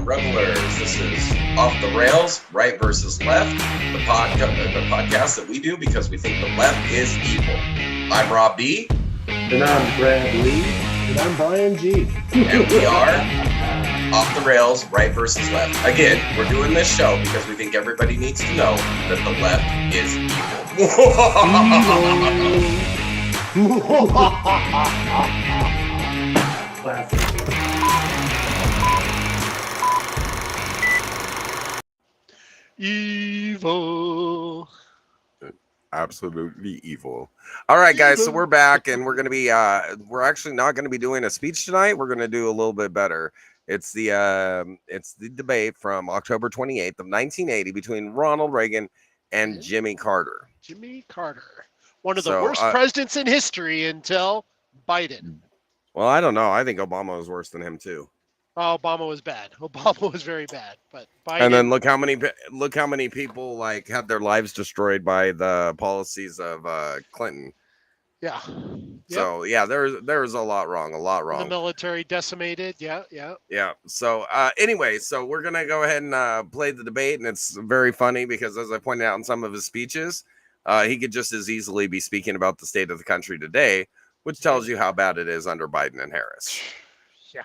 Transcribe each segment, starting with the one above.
Revelers, this is Off the Rails, Right versus Left, the podcast that we do because we think the left is evil. I'm Rob B. And I'm Brad Lee. And I'm Brian G. And we are Off the Rails, Right versus Left. Again, we're doing this show because we think everybody needs to know that the left is evil. Classic. Evil. Absolutely evil. All right, guys, so we're back, and we're going to be we're actually not going to be doing a speech tonight. We're going to do a little bit better. It's the debate from October 28th of 1980 between Ronald Reagan and Jimmy Carter. Jimmy Carter, one of the worst presidents in history until Biden. Well, I don't know. I think Obama was worse than him too. Oh, Obama was bad. Obama was very bad, but Biden. And then look how many people like had their lives destroyed by the policies of Clinton. Yeah. So yeah, there's a lot wrong. The military decimated. Yeah. So anyway, so we're gonna go ahead and play the debate, and it's very funny because, as I pointed out in some of his speeches, he could just as easily be speaking about the state of the country today, which tells you how bad it is under Biden and Harris. Yeah.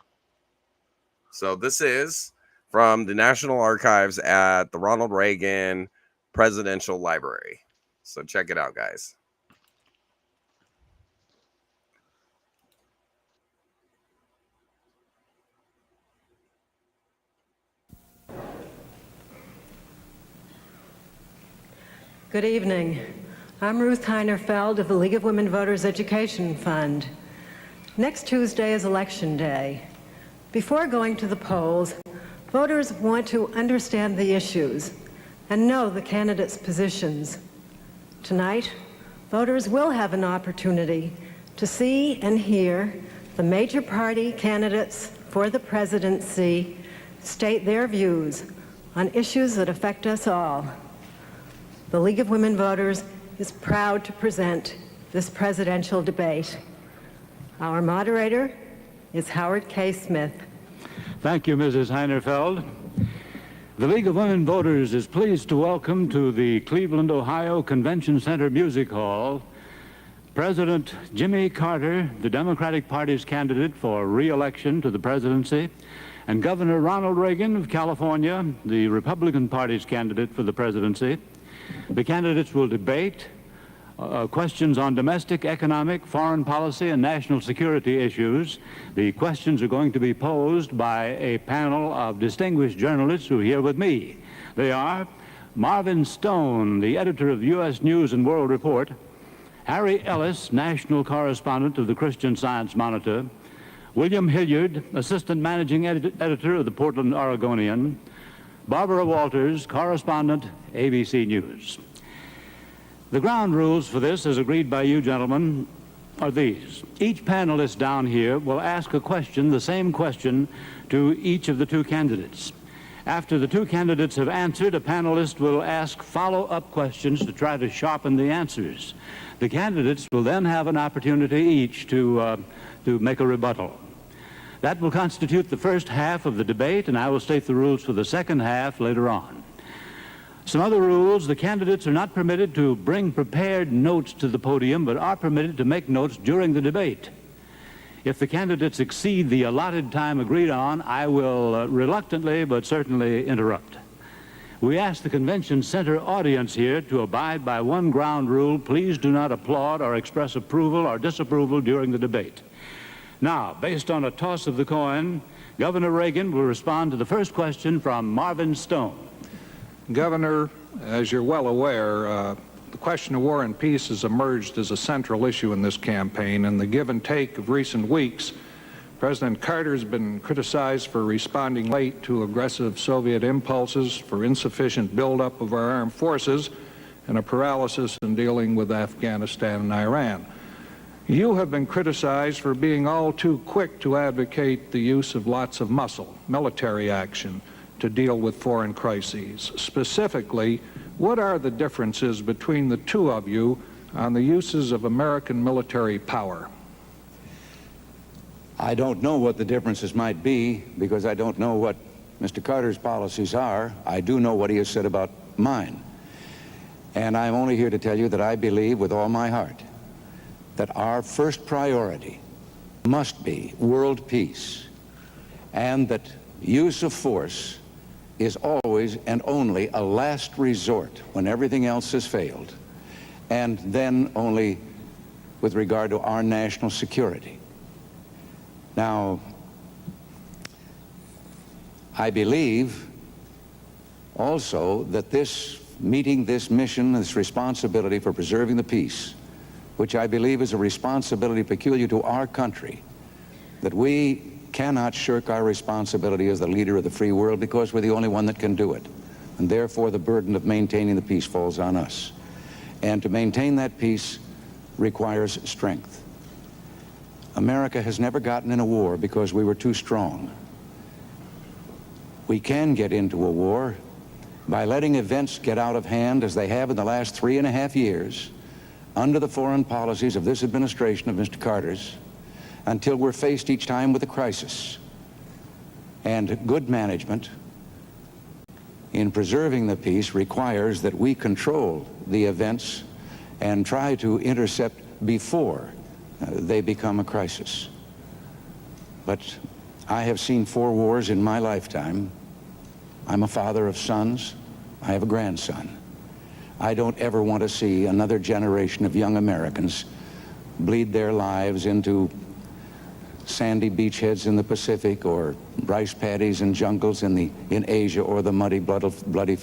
So this is from the National Archives at the Ronald Reagan Presidential Library. So check it out, guys. Good evening. I'm Ruth Heinerfeld of the League of Women Voters Education Fund. Next Tuesday is Election Day. Before going to the polls, voters want to understand the issues and know the candidates' positions. Tonight, voters will have an opportunity to see and hear the major party candidates for the presidency state their views on issues that affect us all. The League of Women Voters is proud to present this presidential debate. Our moderator is Howard K. Smith. Thank you, Mrs. Heinerfeld. The League of Women Voters is pleased to welcome to the Cleveland, Ohio Convention Center Music Hall President Jimmy Carter, the Democratic Party's candidate for re-election to the presidency, and Governor Ronald Reagan of California, the Republican Party's candidate for the presidency. The candidates will debate questions on domestic, economic, foreign policy, and national security issues. The questions are going to be posed by a panel of distinguished journalists who are here with me. They are Marvin Stone, the editor of the U.S. News and World Report, Harry Ellis, national correspondent of the Christian Science Monitor, William Hilliard, assistant managing editor of the Portland Oregonian, Barbara Walters, correspondent, ABC News. The ground rules for this, as agreed by you gentlemen, are these. Each panelist down here will ask a question, the same question, to each of the two candidates. After the two candidates have answered, a panelist will ask follow-up questions to try to sharpen the answers. The candidates will then have an opportunity each to make a rebuttal. That will constitute the first half of the debate, and I will state the rules for the second half later on. Some other rules: the candidates are not permitted to bring prepared notes to the podium, but are permitted to make notes during the debate. If the candidates exceed the allotted time agreed on, I will reluctantly but certainly interrupt. We ask the convention center audience here to abide by one ground rule. Please do not applaud or express approval or disapproval during the debate. Now, based on a toss of the coin, Governor Reagan will respond to the first question from Marvin Stone. Governor, as you're well aware, the question of war and peace has emerged as a central issue in this campaign. In the give and take of recent weeks, President Carter has been criticized for responding late to aggressive Soviet impulses, for insufficient buildup of our armed forces, and a paralysis in dealing with Afghanistan and Iran. You have been criticized for being all too quick to advocate the use of lots of muscle, military action, to deal with foreign crises. Specifically, what are the differences between the two of you on the uses of American military power? I don't know what the differences might be because I don't know what Mr. Carter's policies are. I do know what he has said about mine. And I'm only here to tell you that I believe with all my heart that our first priority must be world peace, and that use of force is always and only a last resort when everything else has failed, and then only with regard to our national security. Now, I believe also that meeting this mission, this responsibility for preserving the peace, which I believe is a responsibility peculiar to our country, that we cannot shirk our responsibility as the leader of the free world because we're the only one that can do it. And therefore, the burden of maintaining the peace falls on us. And to maintain that peace requires strength. America has never gotten in a war because we were too strong. We can get into a war by letting events get out of hand as they have in the last 3.5 years under the foreign policies of this administration of Mr. Carter's, until we're faced each time with a crisis. And good management in preserving the peace requires that we control the events and try to intercept before they become a crisis. But I have seen 4 wars in my lifetime. I'm a father of sons. I have a grandson. I don't ever want to see another generation of young Americans bleed their lives into sandy beachheads in the Pacific, or rice paddies and jungles in Asia, or the muddy, bloody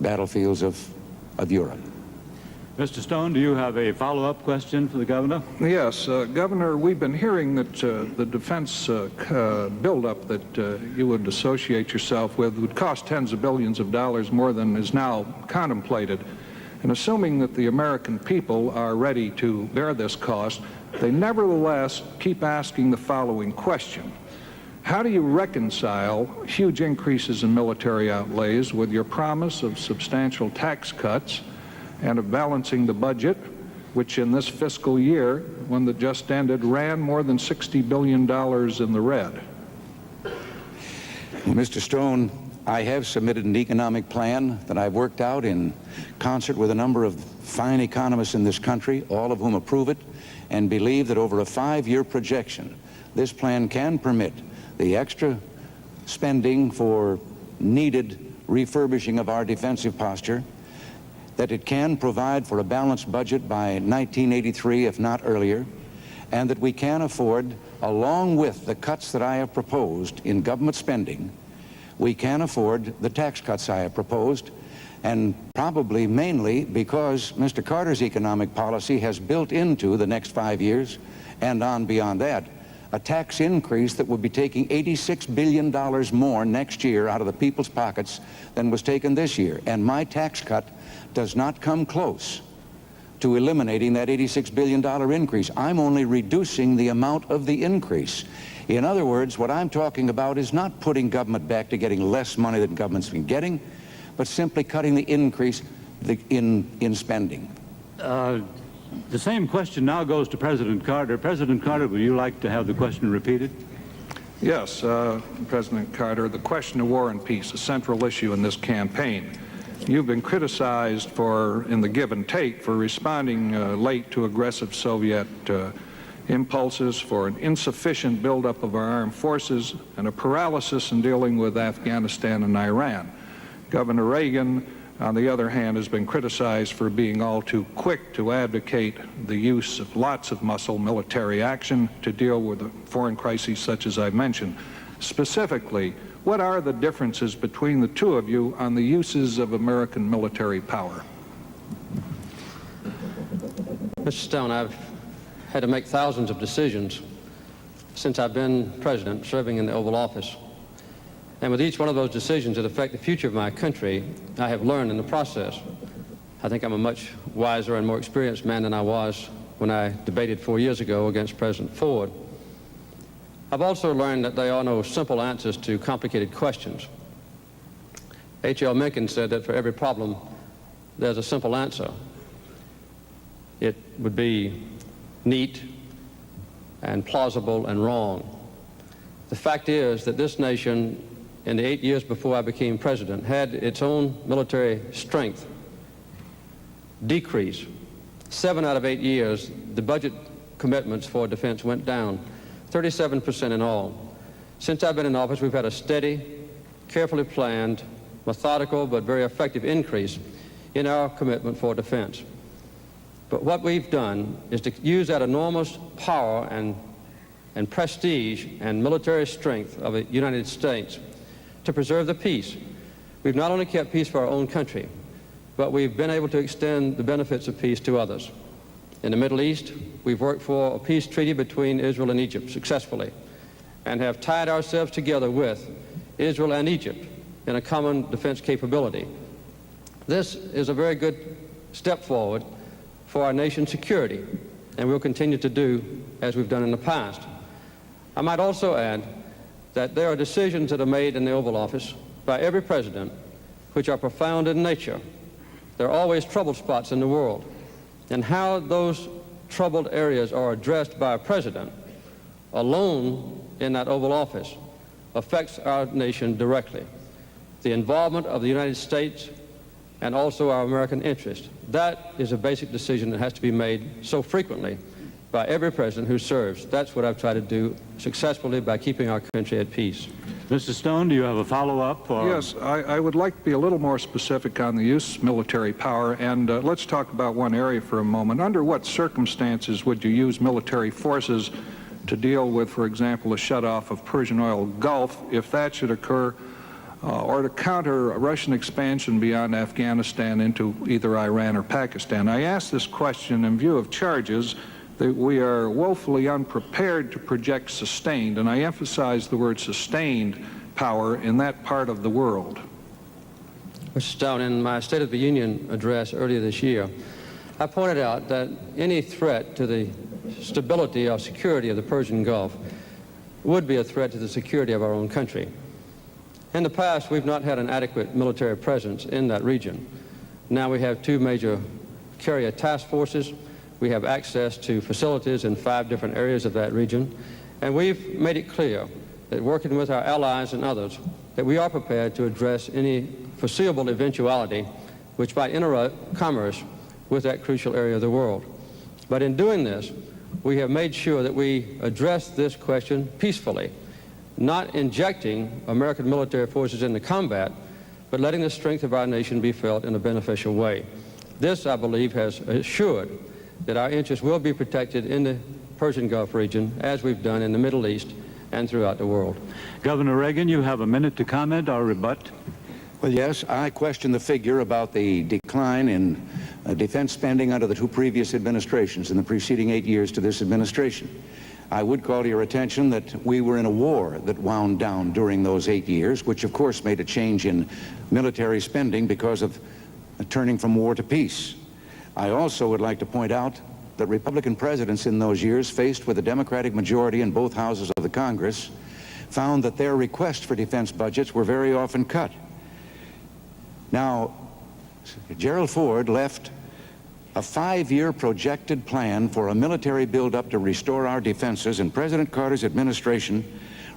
battlefields of Europe. Mr. Stone, do you have a follow-up question for the governor? Yes, Governor, we've been hearing that the defense buildup that you would associate yourself with would cost tens of billions of dollars more than is now contemplated. And assuming that the American people are ready to bear this cost, they nevertheless keep asking the following question. How do you reconcile huge increases in military outlays with your promise of substantial tax cuts and of balancing the budget, which in this fiscal year, one that just ended, ran more than $60 billion in the red? Well, Mr. Stone, I have submitted an economic plan that I've worked out in concert with a number of fine economists in this country, all of whom approve it and believe that over a 5-year projection, this plan can permit the extra spending for needed refurbishing of our defensive posture, that it can provide for a balanced budget by 1983, if not earlier, and that we can afford, along with the cuts that I have proposed in government spending, we can afford the tax cuts I have proposed, and probably mainly because Mr. Carter's economic policy has built into the next 5 years and on beyond that a tax increase that would be taking $86 billion more next year out of the people's pockets than was taken this year. And my tax cut does not come close to eliminating that $86 billion increase. I'm only reducing the amount of the increase. In other words, what I'm talking about is not putting government back to getting less money than government's been getting, but simply cutting the increase in spending. The same question now goes to President Carter. President Carter, would you like to have the question repeated? Yes, President Carter, the question of war and peace, a central issue in this campaign. You've been criticized for, in the give and take, for responding late to aggressive Soviet impulses, for an insufficient buildup of our armed forces, and a paralysis in dealing with Afghanistan and Iran. Governor Reagan, on the other hand, has been criticized for being all too quick to advocate the use of lots of muscle military action to deal with a foreign crises such as I've mentioned. Specifically, what are the differences between the two of you on the uses of American military power? Mr. Stone, I've had to make thousands of decisions since I've been president, serving in the Oval Office. And with each one of those decisions that affect the future of my country, I have learned in the process. I think I'm a much wiser and more experienced man than I was when I debated 4 years ago against President Ford. I've also learned that there are no simple answers to complicated questions. H.L. Mencken said that for every problem, there's a simple answer. It would be neat and plausible and wrong. The fact is that this nation, in the 8 years before I became president, had its own military strength decrease. 7 out of 8 years, the budget commitments for defense went down, 37% in all. Since I've been in office, we've had a steady, carefully planned, methodical, but very effective increase in our commitment for defense. But what we've done is to use that enormous power and prestige and military strength of the United States to preserve the peace. We've not only kept peace for our own country, but we've been able to extend the benefits of peace to others. In the Middle East, we've worked for a peace treaty between Israel and Egypt successfully, and have tied ourselves together with Israel and Egypt in a common defense capability. This is a very good step forward for our nation's security, and we'll continue to do as we've done in the past. I might also add that there are decisions that are made in the Oval Office by every president which are profound in nature. There are always troubled spots in the world, and how those troubled areas are addressed by a president alone in that Oval Office affects our nation directly. The involvement of the United States and also our American interest, that is a basic decision that has to be made so frequently by every president who serves. That's what I've tried to do successfully by keeping our country at peace. Mr. Stone, do you have a follow-up? Yes, I would like to be a little more specific on the use of military power, and let's talk about one area for a moment. Under what circumstances would you use military forces to deal with, for example, a shutoff of Persian Oil Gulf, if that should occur, or to counter a Russian expansion beyond Afghanistan into either Iran or Pakistan? I ask this question in view of charges that we are woefully unprepared to project sustained, and I emphasize the word sustained power in that part of the world. Mr. Stone, in my State of the Union address earlier this year, I pointed out that any threat to the stability or security of the Persian Gulf would be a threat to the security of our own country. In the past, we've not had an adequate military presence in that region. Now we have 2 major carrier task forces. We have access to facilities in 5 different areas of that region. And we've made it clear that working with our allies and others, that we are prepared to address any foreseeable eventuality which might interrupt commerce with that crucial area of the world. But in doing this, we have made sure that we address this question peacefully, not injecting American military forces into combat, but letting the strength of our nation be felt in a beneficial way. This, I believe, has assured that our interests will be protected in the Persian Gulf region, as we've done in the Middle East and throughout the world. Governor Reagan, you have a minute to comment or rebut. Well, yes, I question the figure about the decline in defense spending under the 2 previous administrations in the preceding 8 years to this administration. I would call to your attention that we were in a war that wound down during those 8 years, which of course made a change in military spending because of turning from war to peace. I also would like to point out that Republican presidents in those years, faced with a Democratic majority in both houses of the Congress, found that their requests for defense budgets were very often cut. Now, Gerald Ford left a 5-year projected plan for a military buildup to restore our defenses, and President Carter's administration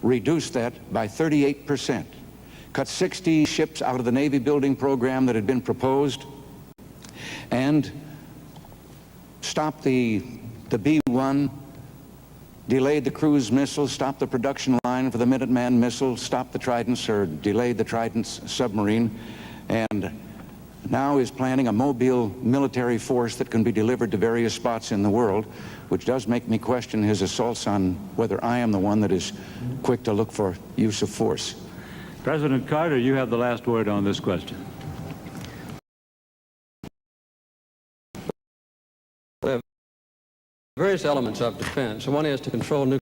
reduced that by 38%, cut 60 ships out of the Navy building program that had been proposed, and stopped the B-1, delayed the cruise missile, stopped the production line for the Minuteman missile, stopped the Tridents, or delayed the Trident submarine, and now is planning a mobile military force that can be delivered to various spots in the world, which does make me question his assaults on whether I am the one that is quick to look for use of force. President Carter, you have the last word on this question. Various elements of defense. One is to control nuclear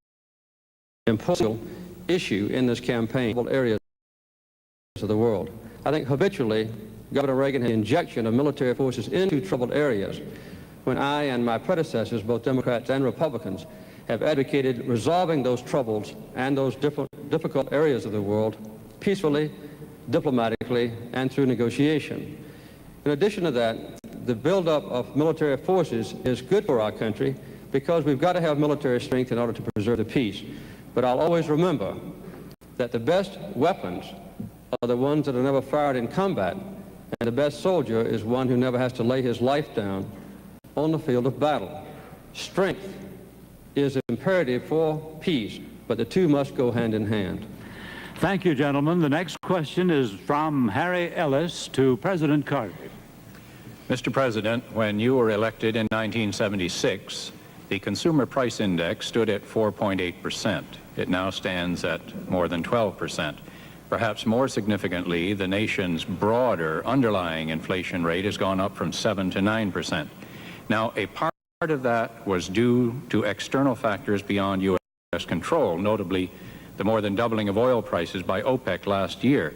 important issue in this campaign in areas of the world. I think habitually Governor Reagan had injection of military forces into troubled areas when I and my predecessors, both Democrats and Republicans, have advocated resolving those troubles and those difficult areas of the world peacefully, diplomatically, and through negotiation. In addition to that, the buildup of military forces is good for our country because we've got to have military strength in order to preserve the peace. But I'll always remember that the best weapons are the ones that are never fired in combat, and the best soldier is one who never has to lay his life down on the field of battle. Strength is imperative for peace, but the two must go hand in hand. Thank you, gentlemen. The next question is from Harry Ellis to President Carter. Mr. President, when you were elected in 1976, the Consumer Price Index stood at 4.8%. It now stands at more than 12%. Perhaps more significantly, the nation's broader underlying inflation rate has gone up from 7 to 9%. Now, a part of that was due to external factors beyond U.S. control, notably the more than doubling of oil prices by OPEC last year.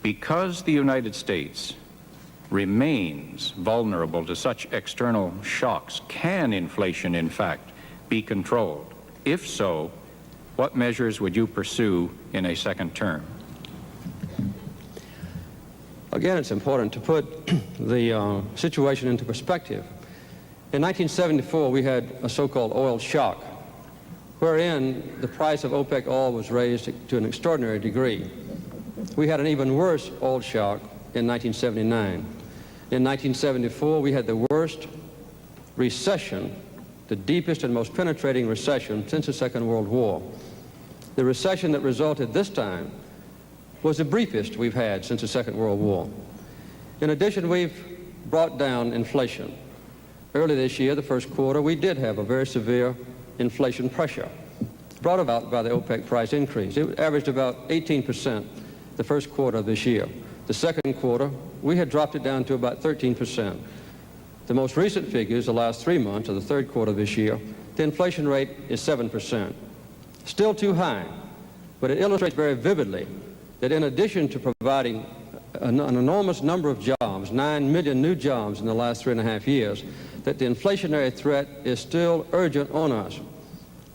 Because the United States remains vulnerable to such external shocks, can inflation, in fact, be controlled? If so, what measures would you pursue in a second term? Again, it's important to put the situation into perspective. In 1974, we had a so-called oil shock, wherein the price of OPEC oil was raised to an extraordinary degree. We had an even worse oil shock in 1979. In 1974, we had the worst recession, the deepest and most penetrating recession since the Second World War. The recession that resulted this time was the briefest we've had since the Second World War. In addition, we've brought down inflation. Early this year, the first quarter, we did have a very severe inflation pressure brought about by the OPEC price increase. It averaged about 18% the first quarter of this year. The second quarter, we had dropped it down to about 13%. The most recent figures, the last 3 months of the third quarter of this year, the inflation rate is 7%. Still too high, but it illustrates very vividly that in addition to providing an enormous number of jobs, 9 million new jobs in the last 3.5 years, that the inflationary threat is still urgent on us.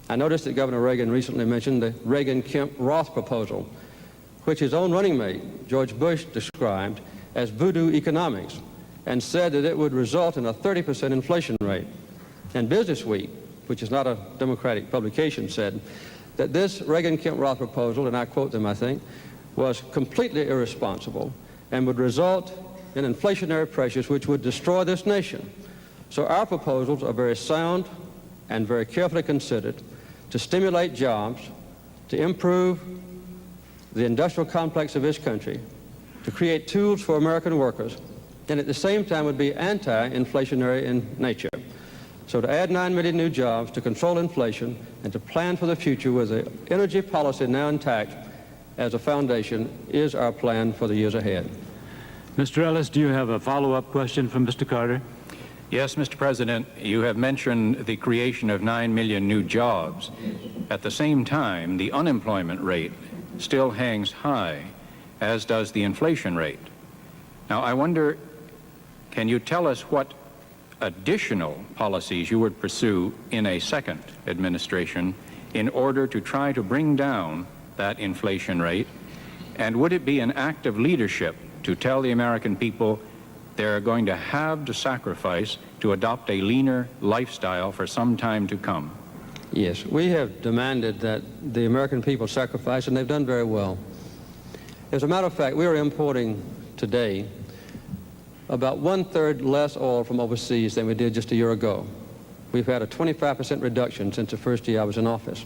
I noticed that Governor Reagan recently mentioned the Reagan-Kemp-Roth proposal, which his own running mate, George Bush, described as voodoo economics, and said that it would result in a 30% inflation rate. And Business Week, which is not a Democratic publication, said that this Reagan-Kemp-Roth proposal, and I quote them, I think, was completely irresponsible and would result in inflationary pressures which would destroy this nation. So our proposals are very sound and very carefully considered to stimulate jobs, to improve the industrial complex of this country, to create tools for American workers, and at the same time would be anti-inflationary in nature. So to add 9 million new jobs, to control inflation, and to plan for the future with the energy policy now intact as a foundation is our plan for the years ahead. Mr. Ellis, do you have a follow-up question from Mr. Carter? Yes, Mr. President, you have mentioned the creation of 9 million new jobs. At the same time, the unemployment rate still hangs high, as does the inflation rate. Now, I wonder, can you tell us what additional policies you would pursue in a second administration in order to try to bring down that inflation rate? And would it be an act of leadership to tell the American people they're going to have to sacrifice to adopt a leaner lifestyle for some time to come? Yes, we have demanded that the American people sacrifice, and they've done very well. As a matter of fact, we are importing today about 1/3 less oil from overseas than we did just a year ago. We've had a 25% reduction since the first year I was in office.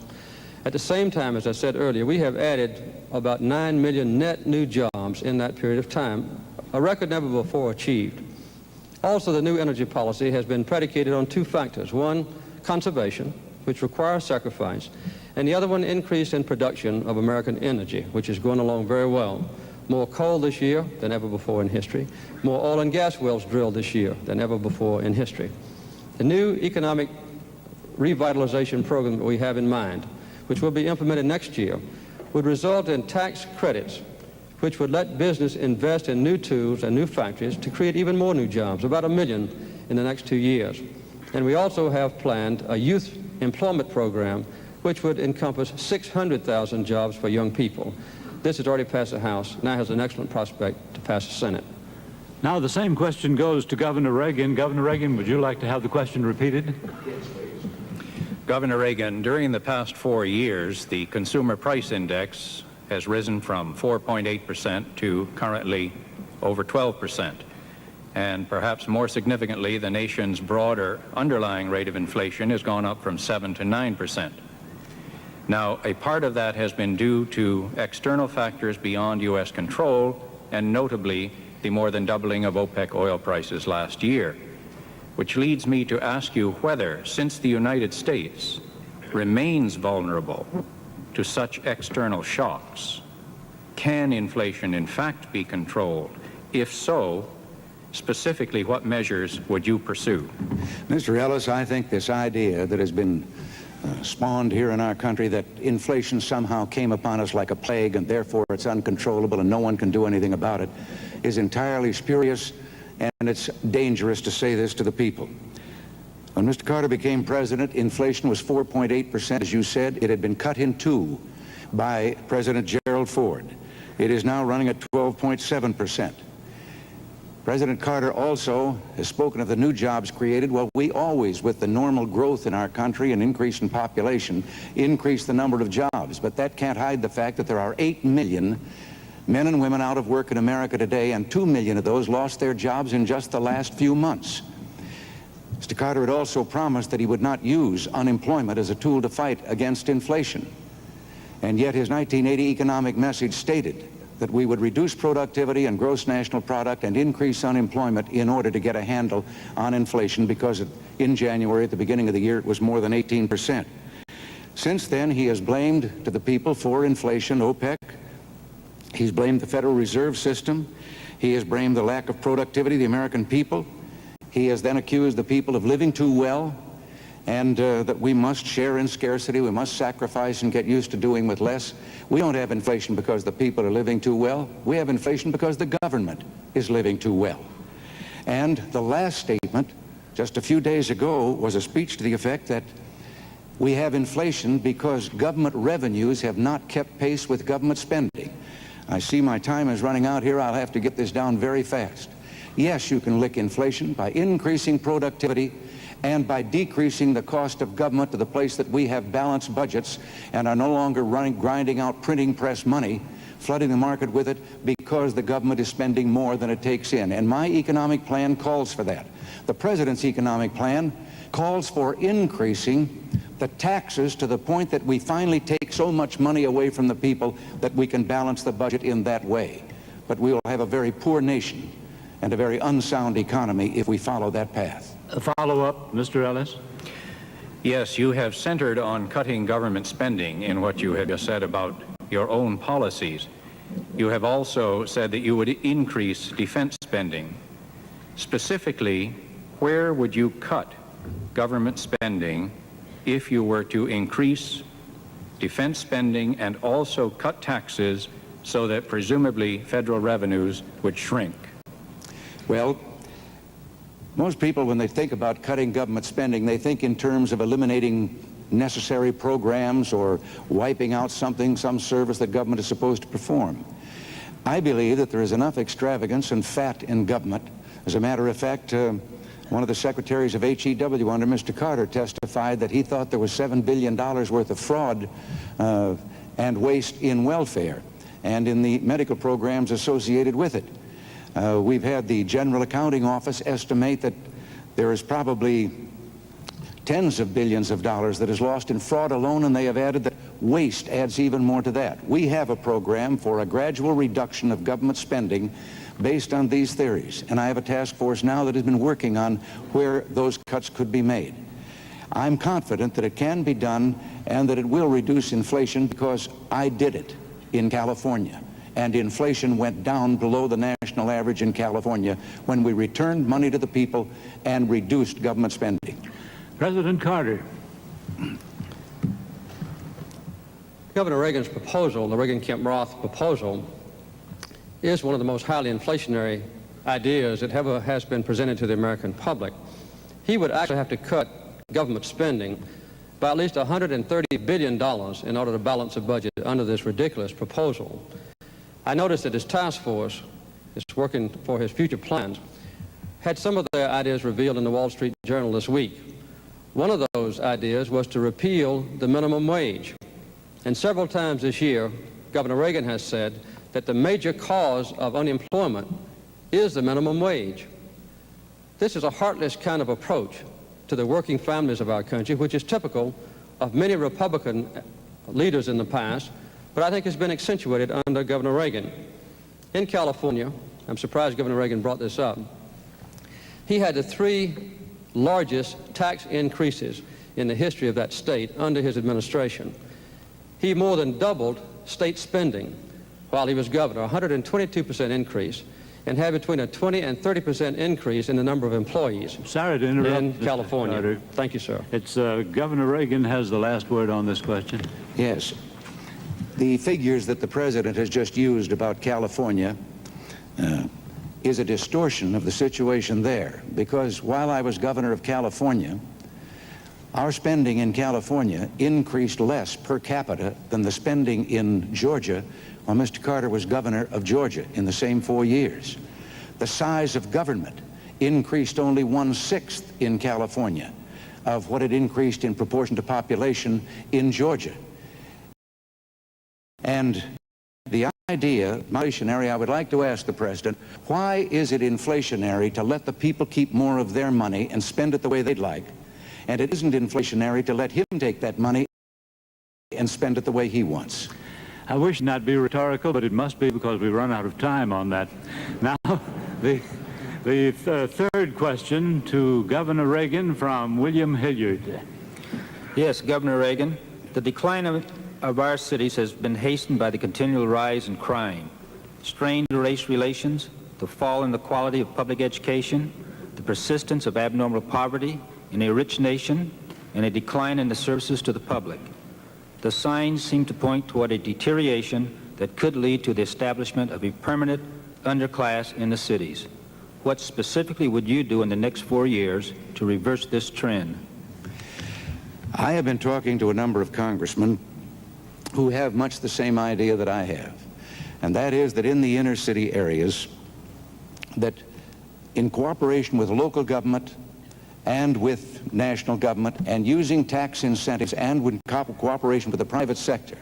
At the same time, as I said earlier, we have added about 9 million net new jobs in that period of time, a record never before achieved. Also, the new energy policy has been predicated on two factors. One, conservation, which requires sacrifice, and the other one, increase in production of American energy, which is going along very well. More coal this year than ever before in history. More oil and gas wells drilled this year than ever before in history. The new economic revitalization program that we have in mind, which will be implemented next year, would result in tax credits which would let business invest in new tools and new factories to create even more new jobs, about 1 million in the next 2 years. And we also have planned a youth employment program which would encompass 600,000 jobs for young people. This has already passed the House, now has an excellent prospect to pass the Senate. Now the same question goes to Governor Reagan. Governor Reagan, would you like to have the question repeated? Governor Reagan, during the past 4 years, the Consumer Price Index has risen from 4.8% to currently over 12%. And perhaps more significantly, the nation's broader underlying rate of inflation has gone up from 7 to 9%. Now, a part of that has been due to external factors beyond U.S. control, and notably the more than doubling of OPEC oil prices last year, which leads me to ask you whether, since the United States remains vulnerable to such external shocks, can inflation in fact be controlled? If so, specifically what measures would you pursue? Mr. Ellis, I think this idea that has been spawned here in our country that inflation somehow came upon us like a plague and therefore it's uncontrollable and no one can do anything about it is entirely spurious, and it's dangerous to say this to the people. When Mr. Carter became president, inflation was 4.8%. As you said, it had been cut in two by President Gerald Ford. It is now running at 12.7%. President Carter also has spoken of the new jobs created. Well, we always, with the normal growth in our country and increase in population, increase the number of jobs. But that can't hide the fact that there are 8 million men and women out of work in America today, and 2 million of those lost their jobs in just the last few months. Mr. Carter had also promised that he would not use unemployment as a tool to fight against inflation. And yet his 1980 economic message stated that we would reduce productivity and gross national product and increase unemployment in order to get a handle on inflation, because in January, at the beginning of the year, it was more than 18%. Since then, he has blamed to the people for inflation OPEC. He's blamed the Federal Reserve System. He has blamed the lack of productivity of the American people. He has then accused the people of living too well, and that we must share in scarcity, we must sacrifice and get used to doing with less. We don't have inflation because the people are living too well. We have inflation because the government is living too well. And the last statement, just a few days ago, was a speech to the effect that we have inflation because government revenues have not kept pace with government spending. I see my time is running out here. I'll have to get this down very fast. Yes, you can lick inflation by increasing productivity and by decreasing the cost of government to the place that we have balanced budgets and are no longer grinding out printing press money, flooding the market with it because the government is spending more than it takes in. And my economic plan calls for that. The President's economic plan calls for increasing the taxes to the point that we finally take so much money away from the people that we can balance the budget in that way. But we will have a very poor nation and a very unsound economy if we follow that path. A follow-up, Mr. Ellis? Yes, you have centered on cutting government spending in what you have just said about your own policies. You have also said that you would increase defense spending. Specifically, where would you cut government spending if you were to increase defense spending and also cut taxes so that presumably federal revenues would shrink? Well, most people, when they think about cutting government spending, they think in terms of eliminating necessary programs or wiping out some service that government is supposed to perform. I believe that there is enough extravagance and fat in government. As a matter of fact, one of the secretaries of HEW under Mr. Carter testified that he thought there was $7 billion worth of fraud and waste in welfare and in the medical programs associated with it. We've had the General Accounting Office estimate that there is probably tens of billions of dollars that is lost in fraud alone, and they have added that waste adds even more to that. We have a program for a gradual reduction of government spending based on these theories, and I have a task force now that has been working on where those cuts could be made. I'm confident that it can be done and that it will reduce inflation because I did it in California, and inflation went down below the national average in California when we returned money to the people and reduced government spending. President Carter. Governor Reagan's proposal, the Reagan-Kemp-Roth proposal, is one of the most highly inflationary ideas that ever has been presented to the American public. He would actually have to cut government spending by at least $130 billion in order to balance the budget under this ridiculous proposal. I noticed that his task force is working for his future plans, had some of their ideas revealed in the Wall Street Journal this week. One of those ideas was to repeal the minimum wage. And several times this year, Governor Reagan has said that the major cause of unemployment is the minimum wage. This is a heartless kind of approach to the working families of our country, which is typical of many Republican leaders in the past, but I think has been accentuated under Governor Reagan. In California, I'm surprised Governor Reagan brought this up, he had the 3 largest tax increases in the history of that state under his administration. He more than doubled state spending while he was governor, 122% increase, and had between a 20 and 30% increase in the number of employees. Sorry to interrupt in California. Carter. Thank you, sir. It's Governor Reagan has the last word on this question. Yes. The figures that the president has just used about California is a distortion of the situation there, because while I was governor of California, our spending in California increased less per capita than the spending in Georgia while Mr. Carter was governor of Georgia in the same 4 years. The size of government increased only 1/6 in California of what it increased in proportion to population in Georgia. And the idea, inflationary, I would like to ask the president, why is it inflationary to let the people keep more of their money and spend it the way they'd like, and it isn't inflationary to let him take that money and spend it the way he wants? I wish not be rhetorical, but it must be because we run out of time on that. Now, the third question to Governor Reagan from William Hilliard. Yes, Governor Reagan, the decline of our cities has been hastened by the continual rise in crime, strained race relations, the fall in the quality of public education, the persistence of abnormal poverty in a rich nation, and a decline in the services to the public. The signs seem to point toward a deterioration that could lead to the establishment of a permanent underclass in the cities. What specifically would you do in the next 4 years to reverse this trend? I have been talking to a number of congressmen who have much the same idea that I have, and that is that in the inner city areas, that in cooperation with local government and with national government, and using tax incentives and with cooperation with the private sector,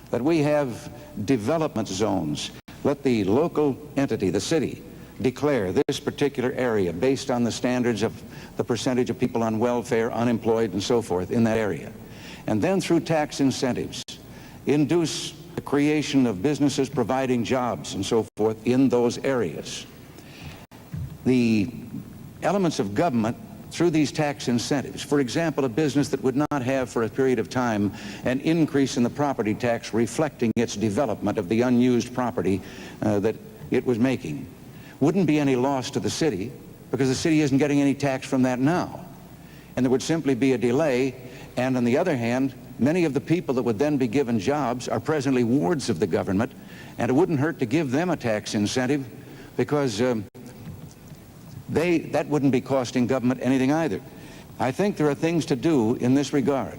that we have development zones. Let the local entity, the city, declare this particular area based on the standards of the percentage of people on welfare, unemployed, and so forth in that area. And then through tax incentives, induce the creation of businesses providing jobs and so forth in those areas. The elements of government through these tax incentives, for example, a business that would not have for a period of time an increase in the property tax reflecting its development of the unused property that it was making, wouldn't be any loss to the city because the city isn't getting any tax from that now. And there would simply be a delay, and on the other hand, many of the people that would then be given jobs are presently wards of the government, and it wouldn't hurt to give them a tax incentive because that wouldn't be costing government anything either. I think there are things to do in this regard.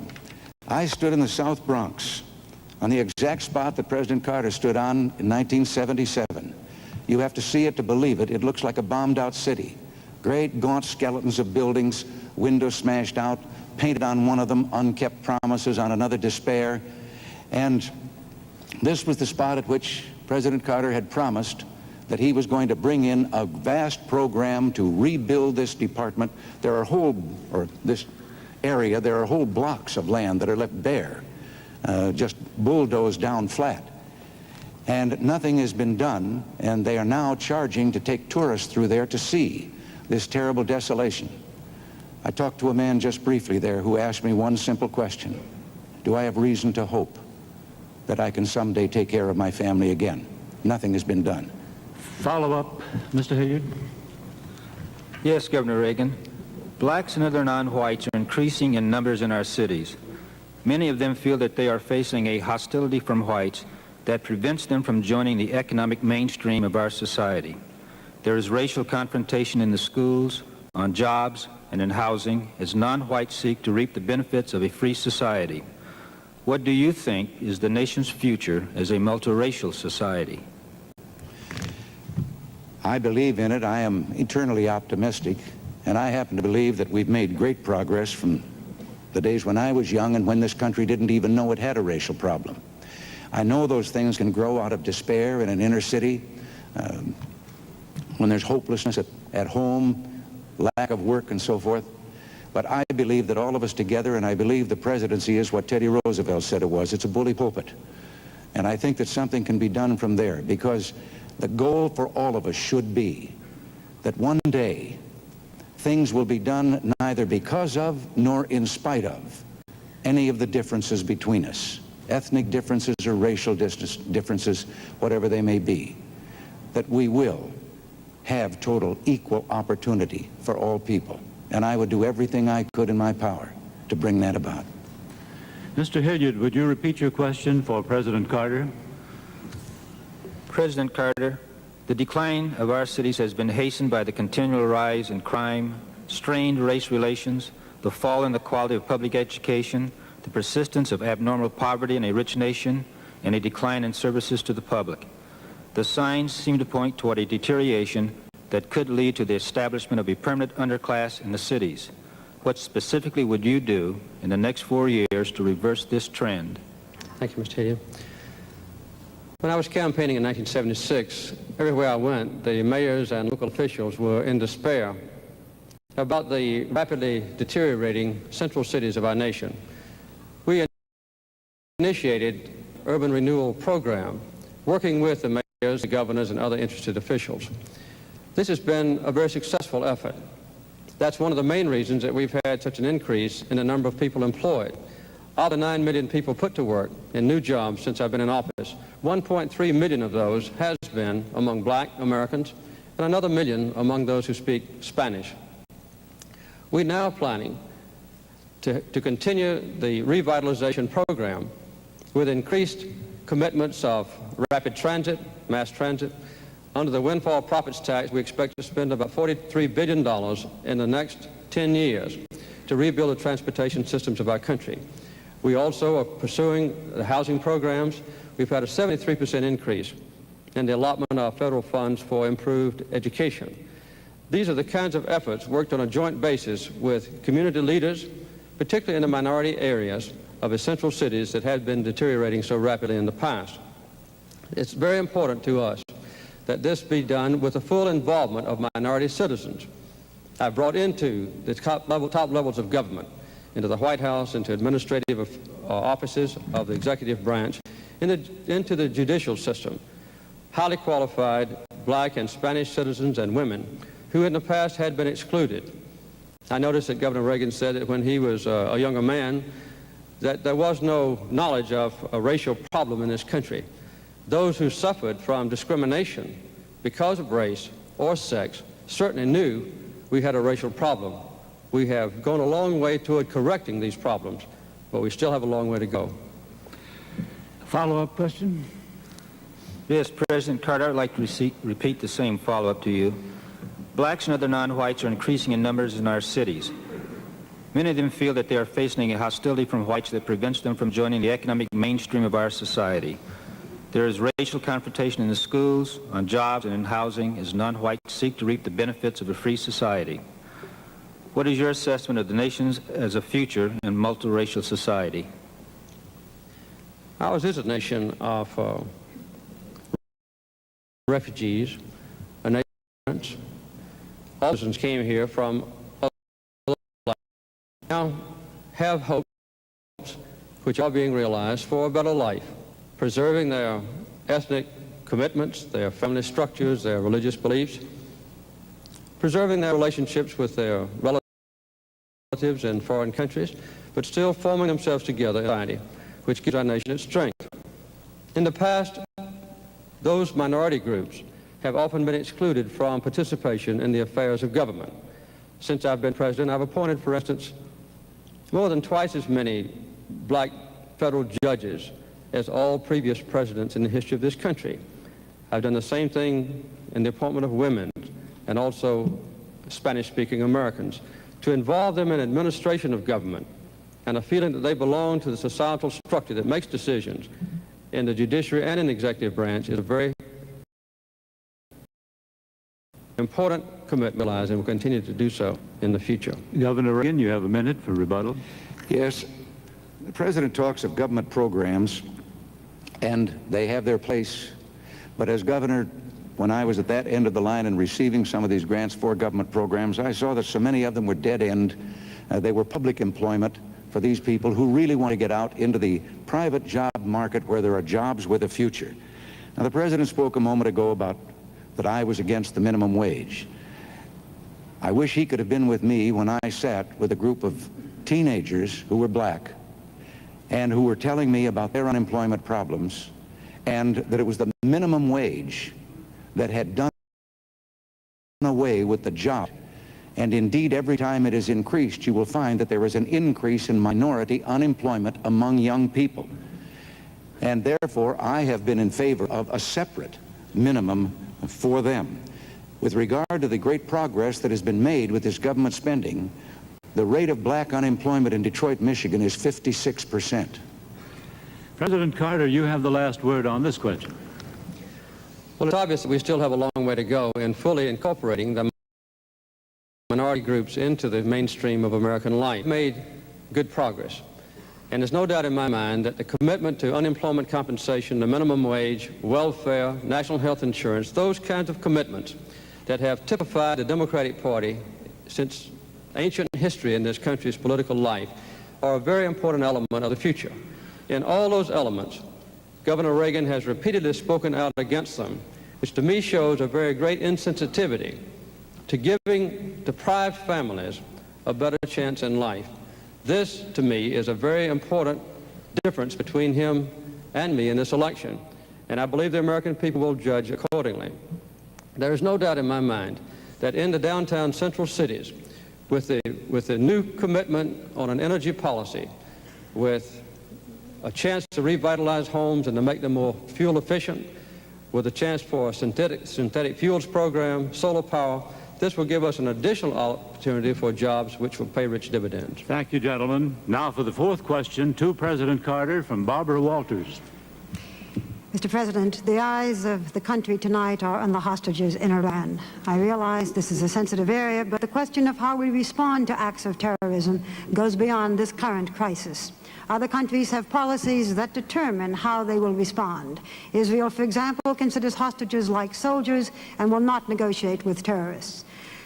I stood in the South Bronx on the exact spot that President Carter stood on in 1977. You have to see it to believe it. It looks like a bombed out city. Great gaunt skeletons of buildings, windows smashed out, painted on one of them, unkept promises, on another despair. And this was the spot at which President Carter had promised that he was going to bring in a vast program to rebuild this department. There are this area, there are whole blocks of land that are left bare, just bulldozed down flat. And nothing has been done, and they are now charging to take tourists through there to see this terrible desolation. I talked to a man just briefly there who asked me one simple question: do I have reason to hope that I can someday take care of my family again? Nothing has been done. Follow up, Mr. Hilliard. Yes, Governor Reagan. Blacks and other non-whites are increasing in numbers in our cities. Many of them feel that they are facing a hostility from whites that prevents them from joining the economic mainstream of our society. There is racial confrontation in the schools, on jobs, and in housing as non-whites seek to reap the benefits of a free society. What do you think is the nation's future as a multiracial society? I believe in it. I am eternally optimistic, and I happen to believe that we've made great progress from the days when I was young and when this country didn't even know it had a racial problem. I know those things can grow out of despair in an inner city, when there's hopelessness at home, lack of work and so forth. But I believe that all of us together, and I believe the presidency is what Teddy Roosevelt said it was. It's a bully pulpit. And I think that something can be done from there, because the goal for all of us should be that one day things will be done neither because of nor in spite of any of the differences between us, ethnic differences or racial differences, whatever they may be, that we will have total equal opportunity for all people. And I would do everything I could in my power to bring that about. Mr. Hilliard, would you repeat your question for President Carter? President Carter, the decline of our cities has been hastened by the continual rise in crime, strained race relations, the fall in the quality of public education, the persistence of abnormal poverty in a rich nation, and a decline in services to the public. The signs seem to point toward a deterioration that could lead to the establishment of a permanent underclass in the cities. What specifically would you do in the next 4 years to reverse this trend? Thank you, Mr. Hilliard. When I was campaigning in 1976, everywhere I went, the mayors and local officials were in despair about the rapidly deteriorating central cities of our nation. We initiated urban renewal program, working with the mayors, the governors, and other interested officials. This has been a very successful effort. That's one of the main reasons that we've had such an increase in the number of people employed. Of the 9 million people put to work in new jobs since I've been in office, 1.3 million of those has been among black Americans and another million among those who speak Spanish. We're now planning to continue the revitalization program with increased commitments of rapid transit, mass transit. Under the windfall profits tax, we expect to spend about $43 billion in the next 10 years to rebuild the transportation systems of our country. We also are pursuing the housing programs. We've had a 73% increase in the allotment of federal funds for improved education. These are the kinds of efforts worked on a joint basis with community leaders, particularly in the minority areas of essential cities that had been deteriorating so rapidly in the past. It's very important to us that this be done with the full involvement of minority citizens. I've brought into the top levels of government, into the White House, into administrative offices of the executive branch, into the judicial system, highly qualified black and Spanish citizens and women who in the past had been excluded. I noticed that Governor Reagan said that when he was a younger man that there was no knowledge of a racial problem in this country. Those who suffered from discrimination because of race or sex certainly knew we had a racial problem. We have gone a long way toward correcting these problems, but we still have a long way to go. Follow-up question? Yes, President Carter, I'd like to repeat the same follow-up to you. Blacks and other non-whites are increasing in numbers in our cities. Many of them feel that they are facing a hostility from whites that prevents them from joining the economic mainstream of our society. There is racial confrontation in the schools, on jobs, and in housing as non-whites seek to reap the benefits of a free society. What is your assessment of the nation's as a future and multiracial society? Ours is a nation of refugees, a nation. All citizens came here from now have hopes which are being realized for a better life, preserving their ethnic commitments, their family structures, their religious beliefs, preserving their relationships with their relatives in foreign countries, but still forming themselves together in society, which gives our nation its strength. In the past, those minority groups have often been excluded from participation in the affairs of government. Since I've been president, I've appointed, for instance, more than twice as many black federal judges as all previous presidents in the history of this country. I've done the same thing in the appointment of women and also Spanish-speaking Americans, to involve them in administration of government and a feeling that they belong to the societal structure that makes decisions in the judiciary and in the executive branch is a very important commitment, and will continue to do so in the future. Governor Reagan, you have a minute for rebuttal. Yes, the president talks of government programs, and they have their place. But as governor, when I was at that end of the line and receiving some of these grants for government programs, I saw that so many of them were dead end. They were public employment for these people who really want to get out into the private job market where there are jobs with a future. Now, the president spoke a moment ago about that I was against the minimum wage. I wish he could have been with me when I sat with a group of teenagers who were black and who were telling me about their unemployment problems, and that it was the minimum wage that had done away with the job. And indeed, every time it is increased, you will find that there is an increase in minority unemployment among young people. And therefore, I have been in favor of a separate minimum for them. With regard to the great progress that has been made with this government spending, the rate of black unemployment in Detroit, Michigan is 56%. President Carter, you have the last word on this question. Well, it's obvious that we still have a long way to go in fully incorporating the minority groups into the mainstream of American life. We've made good progress. And there's no doubt in my mind that the commitment to unemployment compensation, the minimum wage, welfare, national health insurance, those kinds of commitments that have typified the Democratic Party since ancient history in this country's political life are a very important element of the future. In all those elements, Governor Reagan has repeatedly spoken out against them, which to me shows a very great insensitivity to giving deprived families a better chance in life. This, to me, is a very important difference between him and me in this election, and I believe the American people will judge accordingly. There is no doubt in my mind that in the downtown central cities, with the new commitment on an energy policy, with a chance to revitalize homes and to make them more fuel efficient, with a chance for a synthetic fuels program, solar power, this will give us an additional opportunity for jobs which will pay rich dividends. Thank you, gentlemen. Now for the fourth question to President Carter from Barbara Walters. Mr. President, the eyes of the country tonight are on the hostages in Iran. I realize this is a sensitive area, but the question of how we respond to acts of terrorism goes beyond this current crisis. Other countries have policies that determine how they will respond. Israel, for example, considers hostages like soldiers and will not negotiate with terrorists.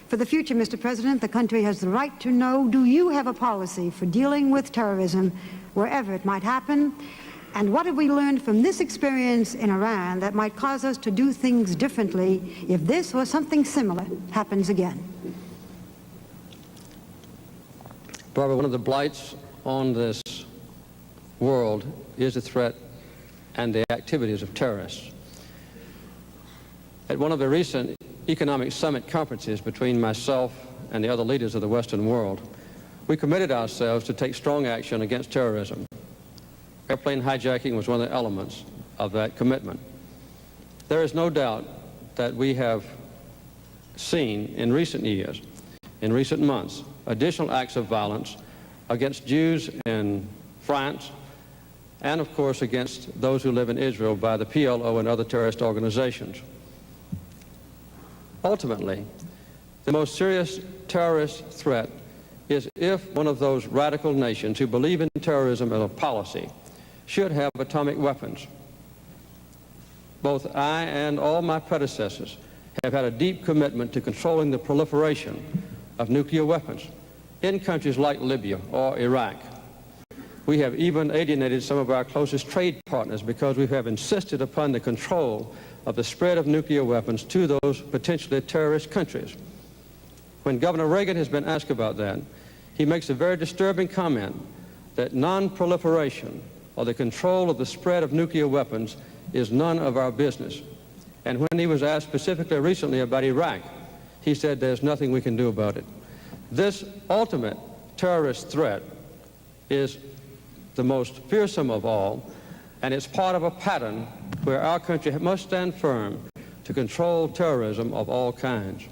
For the future, Mr. President, the country has the right to know, do you have a policy for dealing with terrorism wherever it might happen? And what have we learned from this experience in Iran that might cause us to do things differently if this or something similar happens again? Barbara, one of the blights on this world is the threat and the activities of terrorists. At one of the recent economic summit conferences between myself and the other leaders of the Western world, we committed ourselves to take strong action against terrorism. Airplane hijacking was one of the elements of that commitment. There is no doubt that we have seen in recent years, in recent months, additional acts of violence against Jews in France, and of course against those who live in Israel by the PLO and other terrorist organizations. Ultimately, the most serious terrorist threat is if one of those radical nations who believe in terrorism as a policy should have atomic weapons. Both I and all my predecessors have had a deep commitment to controlling the proliferation of nuclear weapons in countries like Libya or Iraq. We have even alienated some of our closest trade partners because we have insisted upon the control of the spread of nuclear weapons to those potentially terrorist countries. When Governor Reagan has been asked about that, he makes a very disturbing comment that non-proliferation or the control of the spread of nuclear weapons is none of our business. And when he was asked specifically recently about Iraq, he said there's nothing we can do about it. This ultimate terrorist threat is the most fearsome of all, and it's part of a pattern where our country must stand firm to control terrorism of all kinds.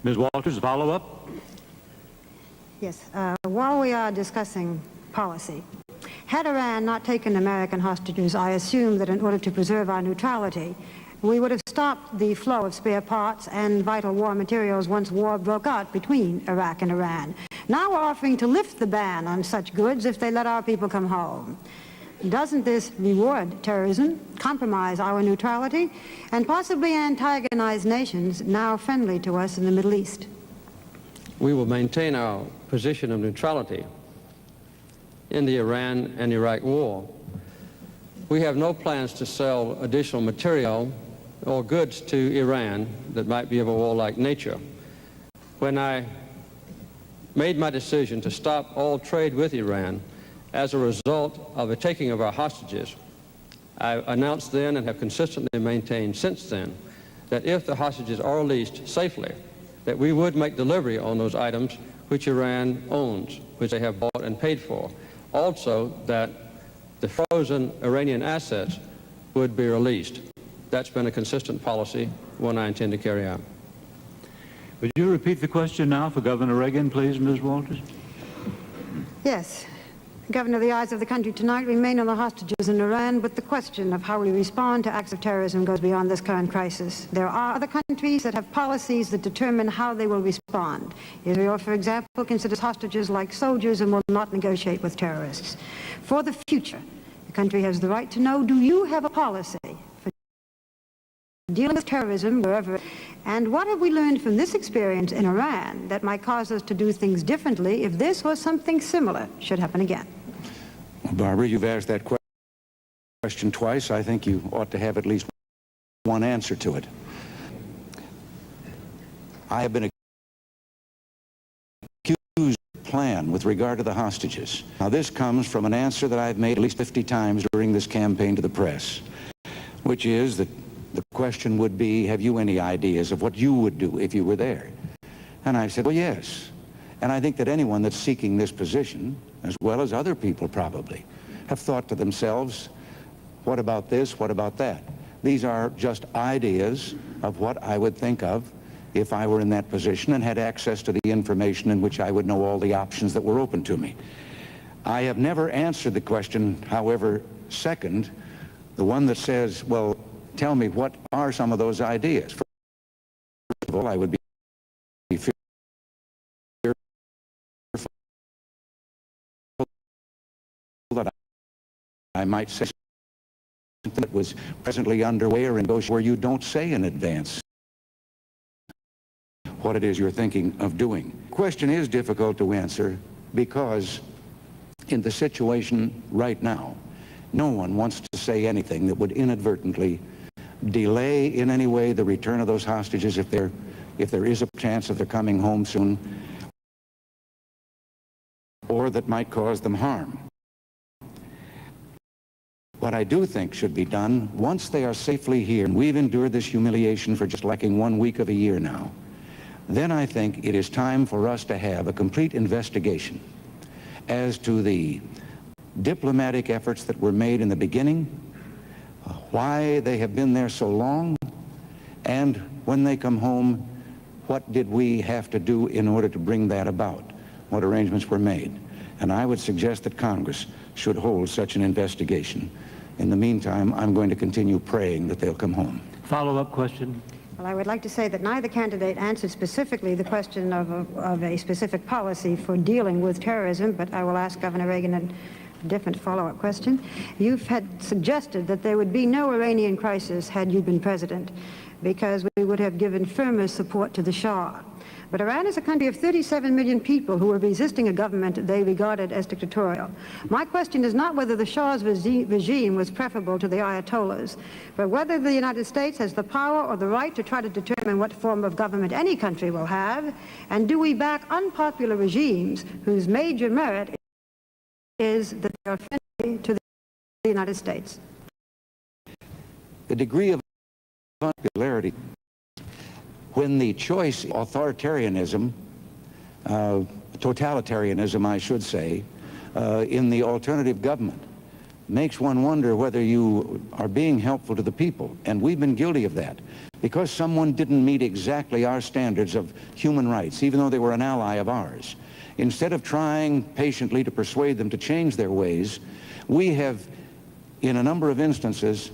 Ms. Walters, follow up? Yes. While we are discussing policy, had Iran not taken American hostages, I assume that in order to preserve our neutrality, we would have stopped the flow of spare parts and vital war materials once war broke out between Iraq and Iran. Now we're offering to lift the ban on such goods if they let our people come home. Doesn't this reward terrorism, compromise our neutrality, and possibly antagonize nations now friendly to us in the Middle East? We will maintain our position of neutrality in the Iran and Iraq war. We have no plans to sell additional material or goods to Iran that might be of a warlike nature. When I made my decision to stop all trade with Iran as a result of the taking of our hostages, I announced then and have consistently maintained since then that if the hostages are released safely, that we would make delivery on those items which Iran owns, which they have bought and paid for. Also, that the frozen Iranian assets would be released. That's been a consistent policy, one I intend to carry out. Would you repeat the question now for Governor Reagan, please, Ms. Walters? Yes. Governor, the eyes of the country tonight remain on the hostages in Iran, but the question of how we respond to acts of terrorism goes beyond this current crisis. There are other countries that have policies that determine how they will respond. Israel, for example, considers hostages like soldiers and will not negotiate with terrorists. For the future, the country has the right to know, do you have a policy for dealing with terrorism wherever? And what have we learned from this experience in Iran that might cause us to do things differently if this or something similar should happen again? Well, Barbara, you've asked that question twice. I think you ought to have at least one answer to it. I have been accused of a plan with regard to the hostages. Now, this comes from an answer that I've made at least 50 times during this campaign to the press, which is that the question would be, have you any ideas of what you would do if you were there? And I said, well, yes. And I think that anyone that's seeking this position, as well as other people probably, have thought to themselves, what about this, what about that? These are just ideas of what I would think of if I were in that position and had access to the information in which I would know all the options that were open to me. I have never answered the question, however, second, the one that says, well, tell me, what are some of those ideas? First of all, I would be fearful that I might say something that was presently underway or in negotiation where you don't say in advance what it is you're thinking of doing. The question is difficult to answer because in the situation right now, no one wants to say anything that would inadvertently delay in any way the return of those hostages if there is a chance of their coming home soon, or that might cause them harm. What I do think should be done, once they are safely here, and we've endured this humiliation for just lacking 1 week of a year now, then I think it is time for us to have a complete investigation as to the diplomatic efforts that were made in the beginning, why they have been there so long, and when they come home, what did we have to do in order to bring that about? What arrangements were made? And I would suggest that Congress should hold such an investigation. In the meantime, I'm going to continue praying that they'll come home. Follow-up question. Well, I would like to say that neither candidate answered specifically the question of a specific policy for dealing with terrorism, but I will ask Governor Reagan a different follow-up question. You've had suggested that there would be no Iranian crisis had you been president. because we would have given firmer support to the Shah. But Iran is a country of 37 million people who are resisting a government they regarded as dictatorial. My question is not whether the Shah's regime was preferable to the Ayatollahs, but whether the United States has the power or the right to try to determine what form of government any country will have, and do we back unpopular regimes whose major merit is that they are friendly to the United States? The degree of unpopularity when the choice authoritarianism, totalitarianism, I should say, in the alternative government makes one wonder whether you are being helpful to the people. And we've been guilty of that. Because someone didn't meet exactly our standards of human rights, even though they were an ally of ours, instead of trying patiently to persuade them to change their ways, we have, in a number of instances,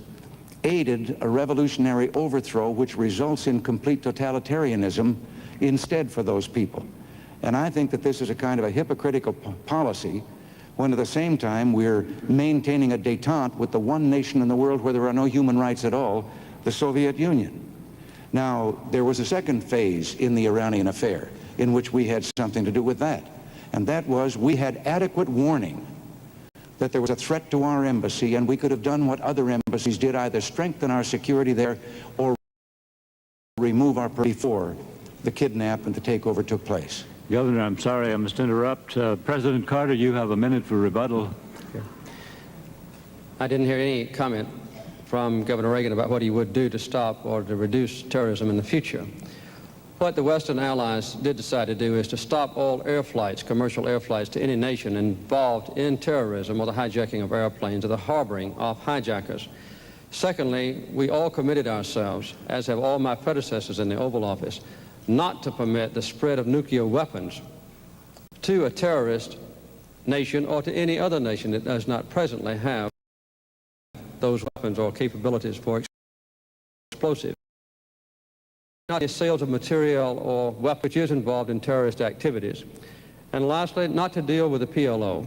aided a revolutionary overthrow which results in complete totalitarianism instead for those people. And I think that this is a kind of a hypocritical policy when at the same time we're maintaining a détente with the one nation in the world where there are no human rights at all, the Soviet Union. Now, there was a second phase in the Iranian affair in which we had something to do with that. And that was we had adequate warning that there was a threat to our embassy, and we could have done what other embassies did, either strengthen our security there or remove our before the kidnap and the takeover took place. Governor, I'm sorry, I must interrupt. President Carter, you have a minute for rebuttal. I didn't hear any comment from Governor Reagan about what he would do to stop or to reduce terrorism in the future. What the Western allies did decide to do is to stop all air flights, commercial air flights, to any nation involved in terrorism or the hijacking of airplanes or the harboring of hijackers. Secondly, we all committed ourselves, as have all my predecessors in the Oval Office, not to permit the spread of nuclear weapons to a terrorist nation or to any other nation that does not presently have those weapons or capabilities for explosives. Not the sales of material or weapons which is involved in terrorist activities. And lastly, not to deal with the PLO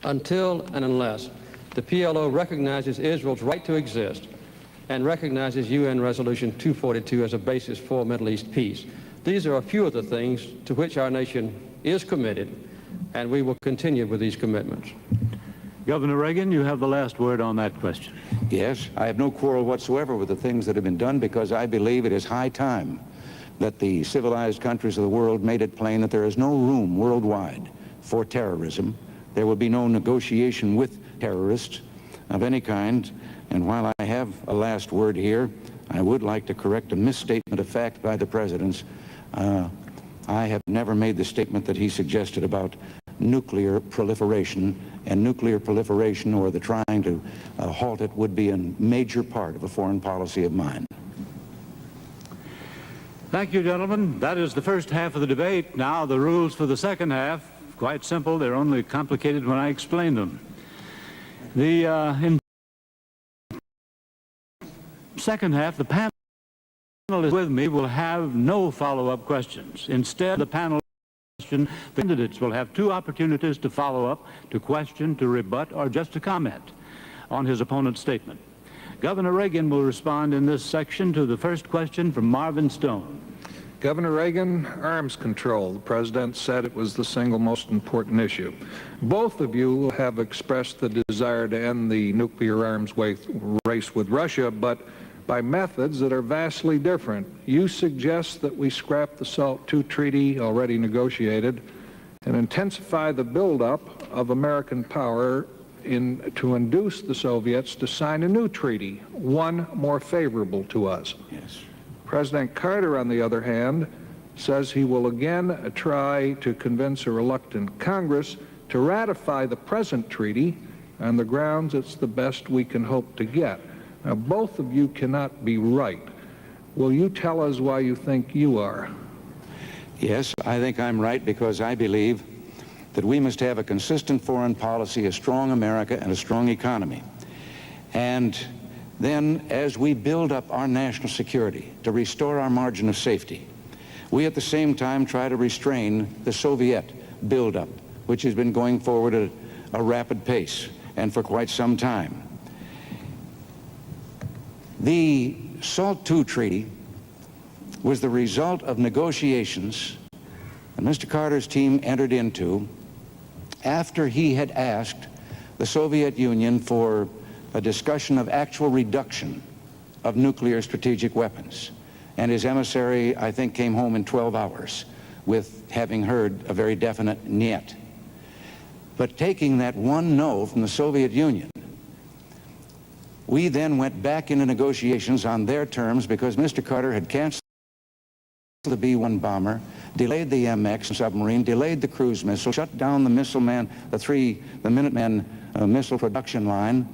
until and unless the PLO recognizes Israel's right to exist and recognizes UN Resolution 242 as a basis for Middle East peace. These are a few of the things to which our nation is committed, and we will continue with these commitments. Governor Reagan, you have the last word on that question. Yes, I have no quarrel whatsoever with the things that have been done, because I believe it is high time that the civilized countries of the world made it plain that there is no room worldwide for terrorism. There will be no negotiation with terrorists of any kind. And while I have a last word here, I would like to correct a misstatement of fact by the President. I have never made the statement that he suggested about nuclear proliferation, and nuclear proliferation or the trying to halt it would be a major part of a foreign policy of mine. Thank you, gentlemen. That is the first half of the debate. Now the rules for the second half, quite simple. They're only complicated when I explain them. In second half, the panel is with me will have no follow-up questions. Instead, the panel the candidates will have two opportunities to follow up, to question, to rebut, or just to comment on his opponent's statement. Governor Reagan will respond in this section to the first question from Marvin Stone. Governor Reagan, arms control. The President said it was the single most important issue. Both of you have expressed the desire to end the nuclear arms race with Russia, but by methods that are vastly different. You suggest that we scrap the SALT II treaty already negotiated and intensify the buildup of American power to induce the Soviets to sign a new treaty, one more favorable to us. Yes. President Carter, on the other hand, says he will again try to convince a reluctant Congress to ratify the present treaty on the grounds it's the best we can hope to get. Now, both of you cannot be right. Will you tell us why you think you are? Yes, I think I'm right, because I believe that we must have a consistent foreign policy, a strong America, and a strong economy. And then, as we build up our national security to restore our margin of safety, we at the same time try to restrain the Soviet buildup, which has been going forward at a rapid pace and for quite some time. The SALT II treaty was the result of negotiations that Mr. Carter's team entered into after he had asked the Soviet Union for a discussion of actual reduction of nuclear strategic weapons. And his emissary, I think, came home in 12 hours with having heard a very definite niet. But taking that one no from the Soviet Union, we then went back into negotiations on their terms because Mr. Carter had canceled the B-1 bomber, delayed the MX submarine, delayed the cruise missile, shut down the missile man, the Minuteman missile production line,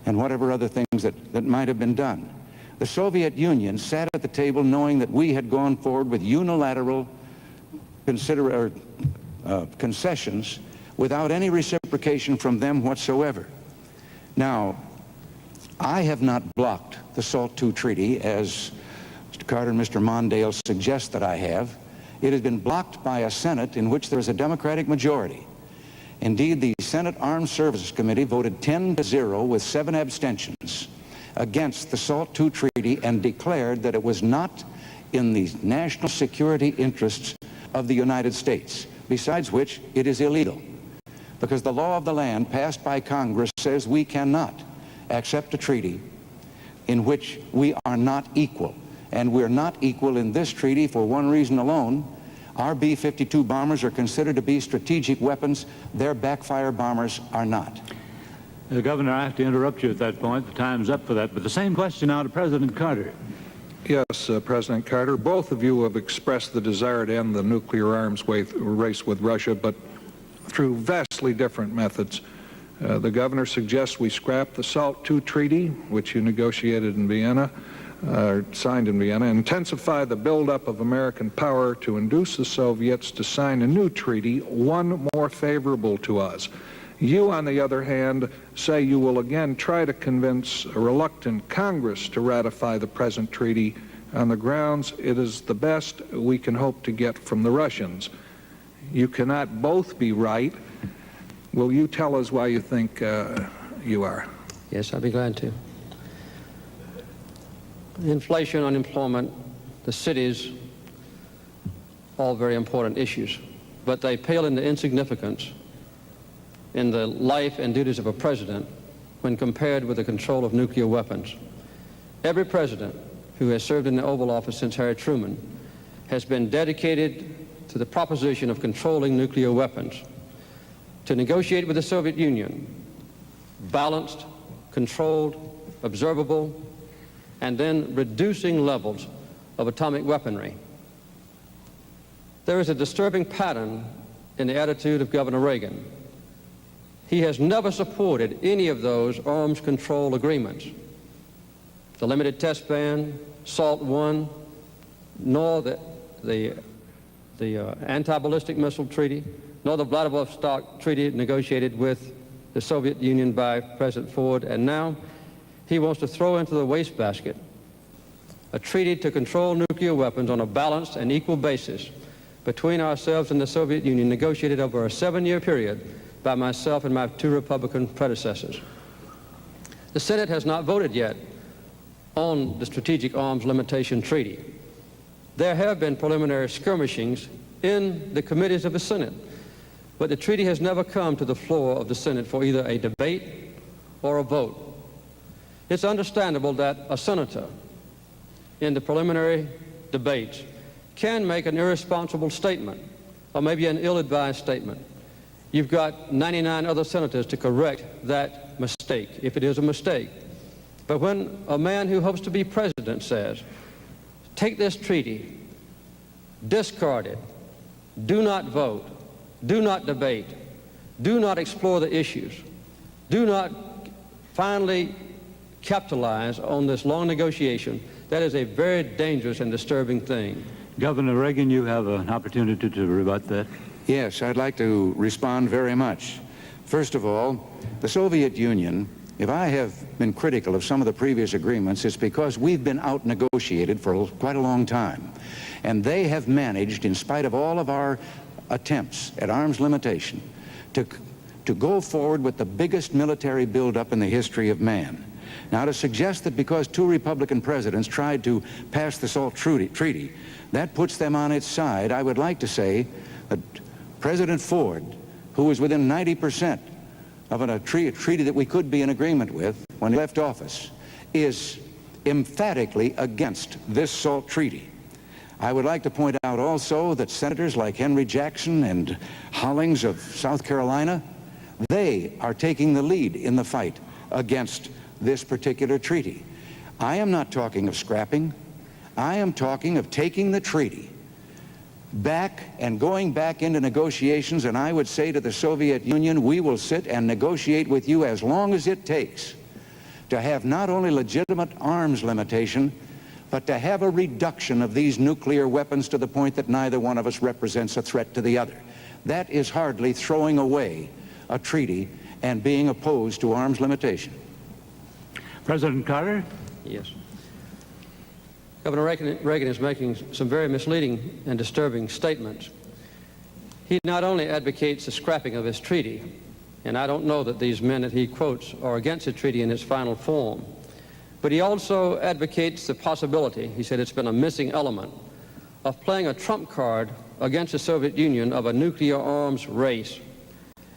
and whatever other things that might have been done. The Soviet Union sat at the table knowing that we had gone forward with unilateral concessions without any reciprocation from them whatsoever. Now, I have not blocked the SALT II treaty, as Mr. Carter and Mr. Mondale suggest that I have. It has been blocked by a Senate in which there is a Democratic majority. Indeed, the Senate Armed Services Committee voted 10-0 with 7 abstentions against the SALT II treaty and declared that it was not in the national security interests of the United States, besides which it is illegal, because the law of the land passed by Congress says we cannot accept a treaty in which we are not equal. And we're not equal in this treaty for one reason alone. Our B-52 bombers are considered to be strategic weapons. Their backfire bombers are not. Governor, I have to interrupt you at that point. The time's up for that. But the same question now to President Carter. Yes, President Carter, both of you have expressed the desire to end the nuclear arms race with Russia, but through vastly different methods. The governor suggests we scrap the SALT II treaty, which you negotiated in Vienna, signed in Vienna, and intensify the buildup of American power to induce the Soviets to sign a new treaty, one more favorable to us. You, on the other hand, say you will again try to convince a reluctant Congress to ratify the present treaty on the grounds it is the best we can hope to get from the Russians. You cannot both be right. Will you tell us why you think you are? Yes, I'd be glad to. Inflation, unemployment, the cities, all very important issues, but they pale into insignificance in the life and duties of a president when compared with the control of nuclear weapons. Every president who has served in the Oval Office since Harry Truman has been dedicated to the proposition of controlling nuclear weapons. To negotiate with the Soviet Union, balanced, controlled, observable, and then reducing levels of atomic weaponry. There is a disturbing pattern in the attitude of Governor Reagan. He has never supported any of those arms control agreements. The limited test ban, SALT I, nor the anti-ballistic missile treaty, nor the Vladivostok treaty negotiated with the Soviet Union by President Ford, and now he wants to throw into the wastebasket a treaty to control nuclear weapons on a balanced and equal basis between ourselves and the Soviet Union, negotiated over a 7-year period by myself and my 2 Republican predecessors. The Senate has not voted yet on the Strategic Arms Limitation Treaty. There have been preliminary skirmishings in the committees of the Senate, but the treaty has never come to the floor of the Senate for either a debate or a vote. It's understandable that a senator in the preliminary debates can make an irresponsible statement or maybe an ill-advised statement. You've got 99 other senators to correct that mistake, if it is a mistake. But when a man who hopes to be president says, take this treaty, discard it, do not vote, do not debate, do not explore the issues, do not finally capitalize on this long negotiation, that is a very dangerous and disturbing thing. Governor Reagan, you have an opportunity to rebut that. Yes, I'd like to respond very much. First of all, the Soviet Union, if I have been critical of some of the previous agreements, it's because we've been out-negotiated for quite a long time. And they have managed, in spite of all of our attempts at arms limitation, to go forward with the biggest military buildup in the history of man. Now, to suggest that because 2 Republican presidents tried to pass the SALT treaty, that puts them on its side, I would like to say that President Ford, who was within 90% of a treaty that we could be in agreement with when he left office, is emphatically against this SALT treaty. I would like to point out also that senators like Henry Jackson and Hollings of South Carolina, they are taking the lead in the fight against this particular treaty. I am not talking of scrapping. I am talking of taking the treaty back and going back into negotiations, and I would say to the Soviet Union, we will sit and negotiate with you as long as it takes to have not only legitimate arms limitation, but to have a reduction of these nuclear weapons to the point that neither one of us represents a threat to the other. That is hardly throwing away a treaty and being opposed to arms limitation. President Carter? Yes. Governor Reagan is making some very misleading and disturbing statements. He not only advocates the scrapping of his treaty, and I don't know that these men that he quotes are against the treaty in its final form, but he also advocates the possibility, he said it's been a missing element, of playing a trump card against the Soviet Union of a nuclear arms race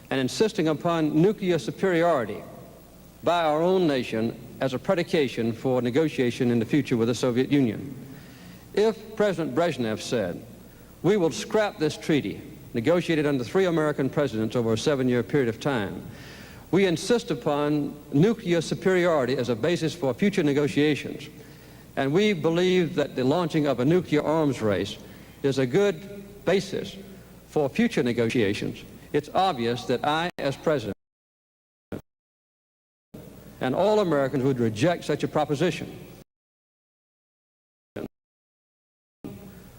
and insisting upon nuclear superiority by our own nation as a predication for negotiation in the future with the Soviet Union. If President Brezhnev said, we will scrap this treaty, negotiated under 3 American presidents over a 7-year period of time, we insist upon nuclear superiority as a basis for future negotiations, and we believe that the launching of a nuclear arms race is a good basis for future negotiations, it's obvious that I, as president, and all Americans would reject such a proposition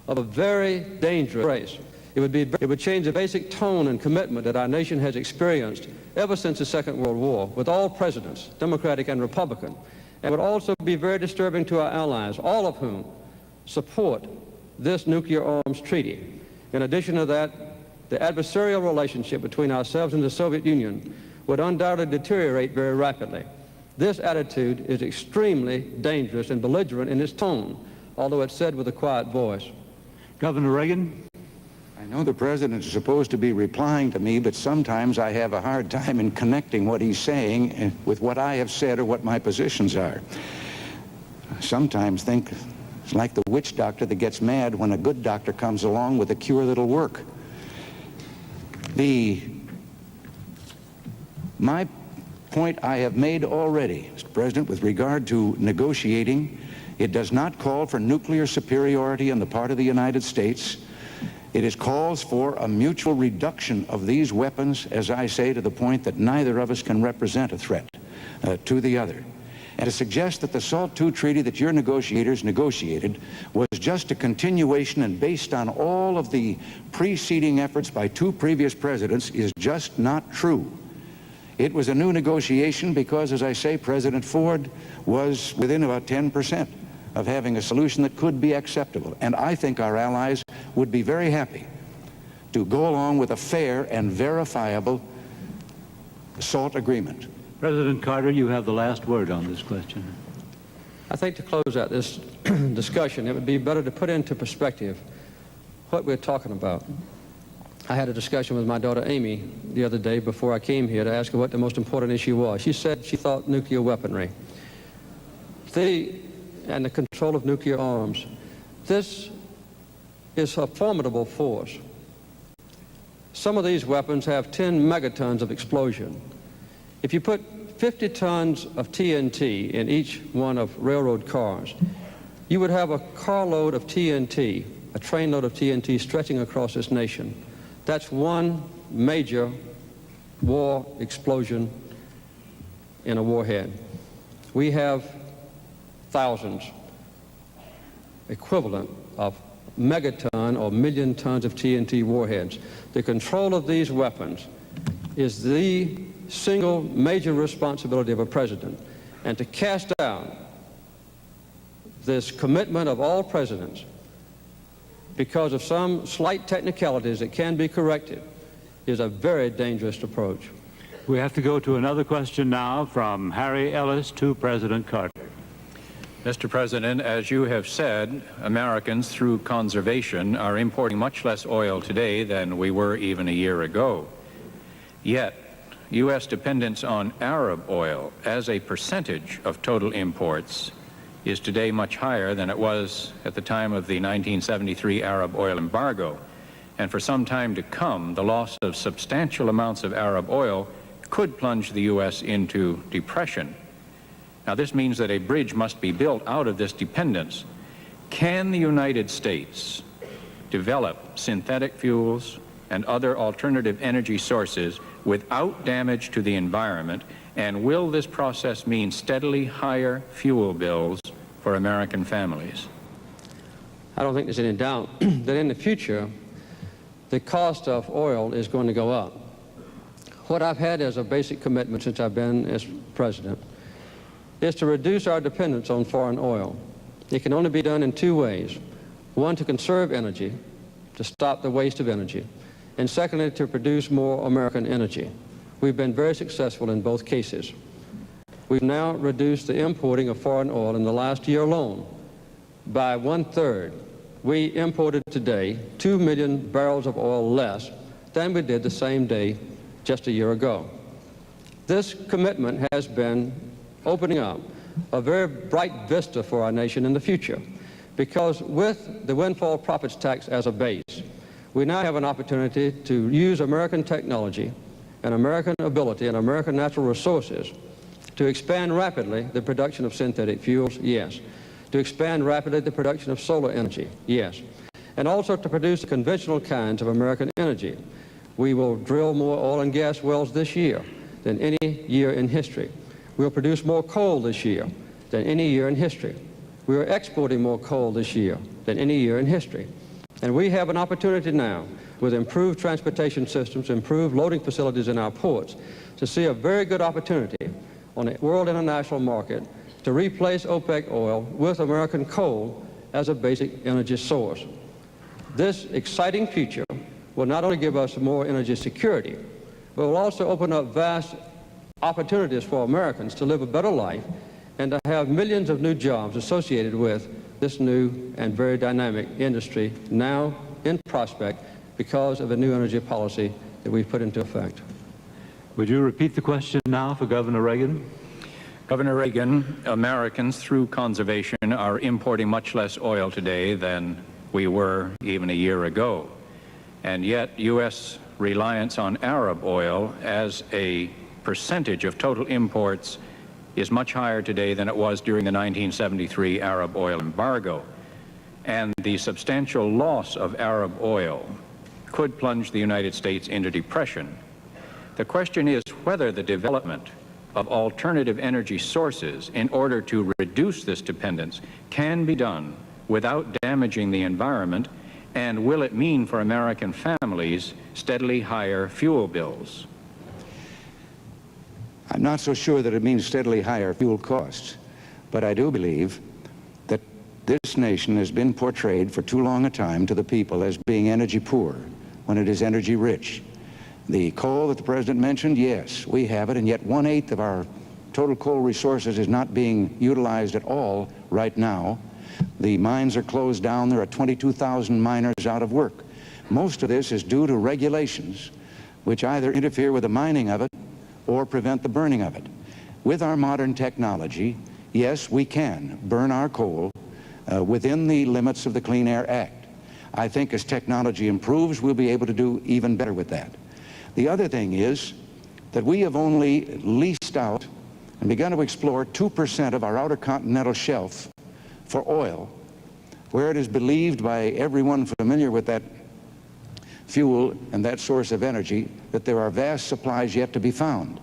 of a very dangerous race. It would change the basic tone and commitment that our nation has experienced ever since the Second World War with all presidents, Democratic and Republican, and would also be very disturbing to our allies, all of whom support this nuclear arms treaty. In addition to that, the adversarial relationship between ourselves and the Soviet Union would undoubtedly deteriorate very rapidly. This attitude is extremely dangerous and belligerent in its tone, although it's said with a quiet voice. Governor Reagan? I know the president is supposed to be replying to me, but sometimes I have a hard time in connecting what he's saying with what I have said or what my positions are. I sometimes think it's like the witch doctor that gets mad when a good doctor comes along with a cure that'll work. My point I have made already, Mr. President, with regard to negotiating, it does not call for nuclear superiority on the part of the United States. It calls for a mutual reduction of these weapons, as I say, to the point that neither of us can represent a threat to the other. And to suggest that the SALT II treaty that your negotiators negotiated was just a continuation and based on all of the preceding efforts by 2 previous presidents is just not true. It was a new negotiation because, as I say, President Ford was within about 10% of having a solution that could be acceptable. And I think our allies would be very happy to go along with a fair and verifiable SALT agreement. President Carter, you have the last word on this question. I think to close out this discussion, it would be better to put into perspective what we're talking about. I had a discussion with my daughter Amy the other day before I came here to ask her what the most important issue was. She said she thought nuclear weaponry and the control of nuclear arms. This is a formidable force. Some of these weapons have 10 megatons of explosion. If you put 50 tons of TNT in each one of railroad cars, you would have a carload of TNT, a trainload of TNT stretching across this nation. That's one major war explosion in a warhead. We have thousands, equivalent of megaton or million tons of TNT warheads. The control of these weapons is the single major responsibility of a president. And to cast down this commitment of all presidents because of some slight technicalities that can be corrected is a very dangerous approach. We have to go to another question now from Harry Ellis to President Carter. Mr. President, as you have said, Americans, through conservation, are importing much less oil today than we were even a year ago. Yet, U.S. dependence on Arab oil as a percentage of total imports is today much higher than it was at the time of the 1973 Arab oil embargo. And for some time to come, the loss of substantial amounts of Arab oil could plunge the U.S. into depression. Now, this means that a bridge must be built out of this dependence. Can the United States develop synthetic fuels and other alternative energy sources without damage to the environment? And will this process mean steadily higher fuel bills for American families? I don't think there's any doubt that in the future, the cost of oil is going to go up. What I've had as a basic commitment since I've been as president is to reduce our dependence on foreign oil. It can only be done in two ways. One, to conserve energy, to stop the waste of energy, and secondly, to produce more American energy. We've been very successful in both cases. We've now reduced the importing of foreign oil in the last year alone by 1/3. We imported today 2 million barrels of oil less than we did the same day just a year ago. This commitment has been opening up a very bright vista for our nation in the future, because with the windfall profits tax as a base, we now have an opportunity to use American technology and American ability and American natural resources to expand rapidly the production of synthetic fuels, yes. To expand rapidly the production of solar energy, yes. And also to produce the conventional kinds of American energy. We will drill more oil and gas wells this year than any year in history. We'll produce more coal this year than any year in history. We are exporting more coal this year than any year in history. And we have an opportunity now, with improved transportation systems, improved loading facilities in our ports, to see a very good opportunity on the world international market to replace OPEC oil with American coal as a basic energy source. This exciting future will not only give us more energy security, but will also open up vast opportunities for Americans to live a better life and to have millions of new jobs associated with this new and very dynamic industry now in prospect because of a new energy policy that we've put into effect. Would you repeat the question now for Governor Reagan? Governor Reagan, Americans, through conservation, are importing much less oil today than we were even a year ago. And yet, U.S. reliance on Arab oil as a percentage of total imports is much higher today than it was during the 1973 Arab oil embargo. And the substantial loss of Arab oil could plunge the United States into depression. The question is whether the development of alternative energy sources in order to reduce this dependence can be done without damaging the environment, and will it mean for American families steadily higher fuel bills? I'm not so sure that it means steadily higher fuel costs, but I do believe that this nation has been portrayed for too long a time to the people as being energy poor when it is energy rich. The coal that the President mentioned, yes, we have it, and yet 1/8 of our total coal resources is not being utilized at all right now. The mines are closed down. There are 22,000 miners out of work. Most of this is due to regulations which either interfere with the mining of it or prevent the burning of it. With our modern technology, yes, we can burn our coal within the limits of the Clean Air Act. I think as technology improves, we'll be able to do even better with that. The other thing is that we have only leased out and begun to explore 2% of our outer continental shelf for oil, where it is believed by everyone familiar with that fuel and that source of energy that there are vast supplies yet to be found.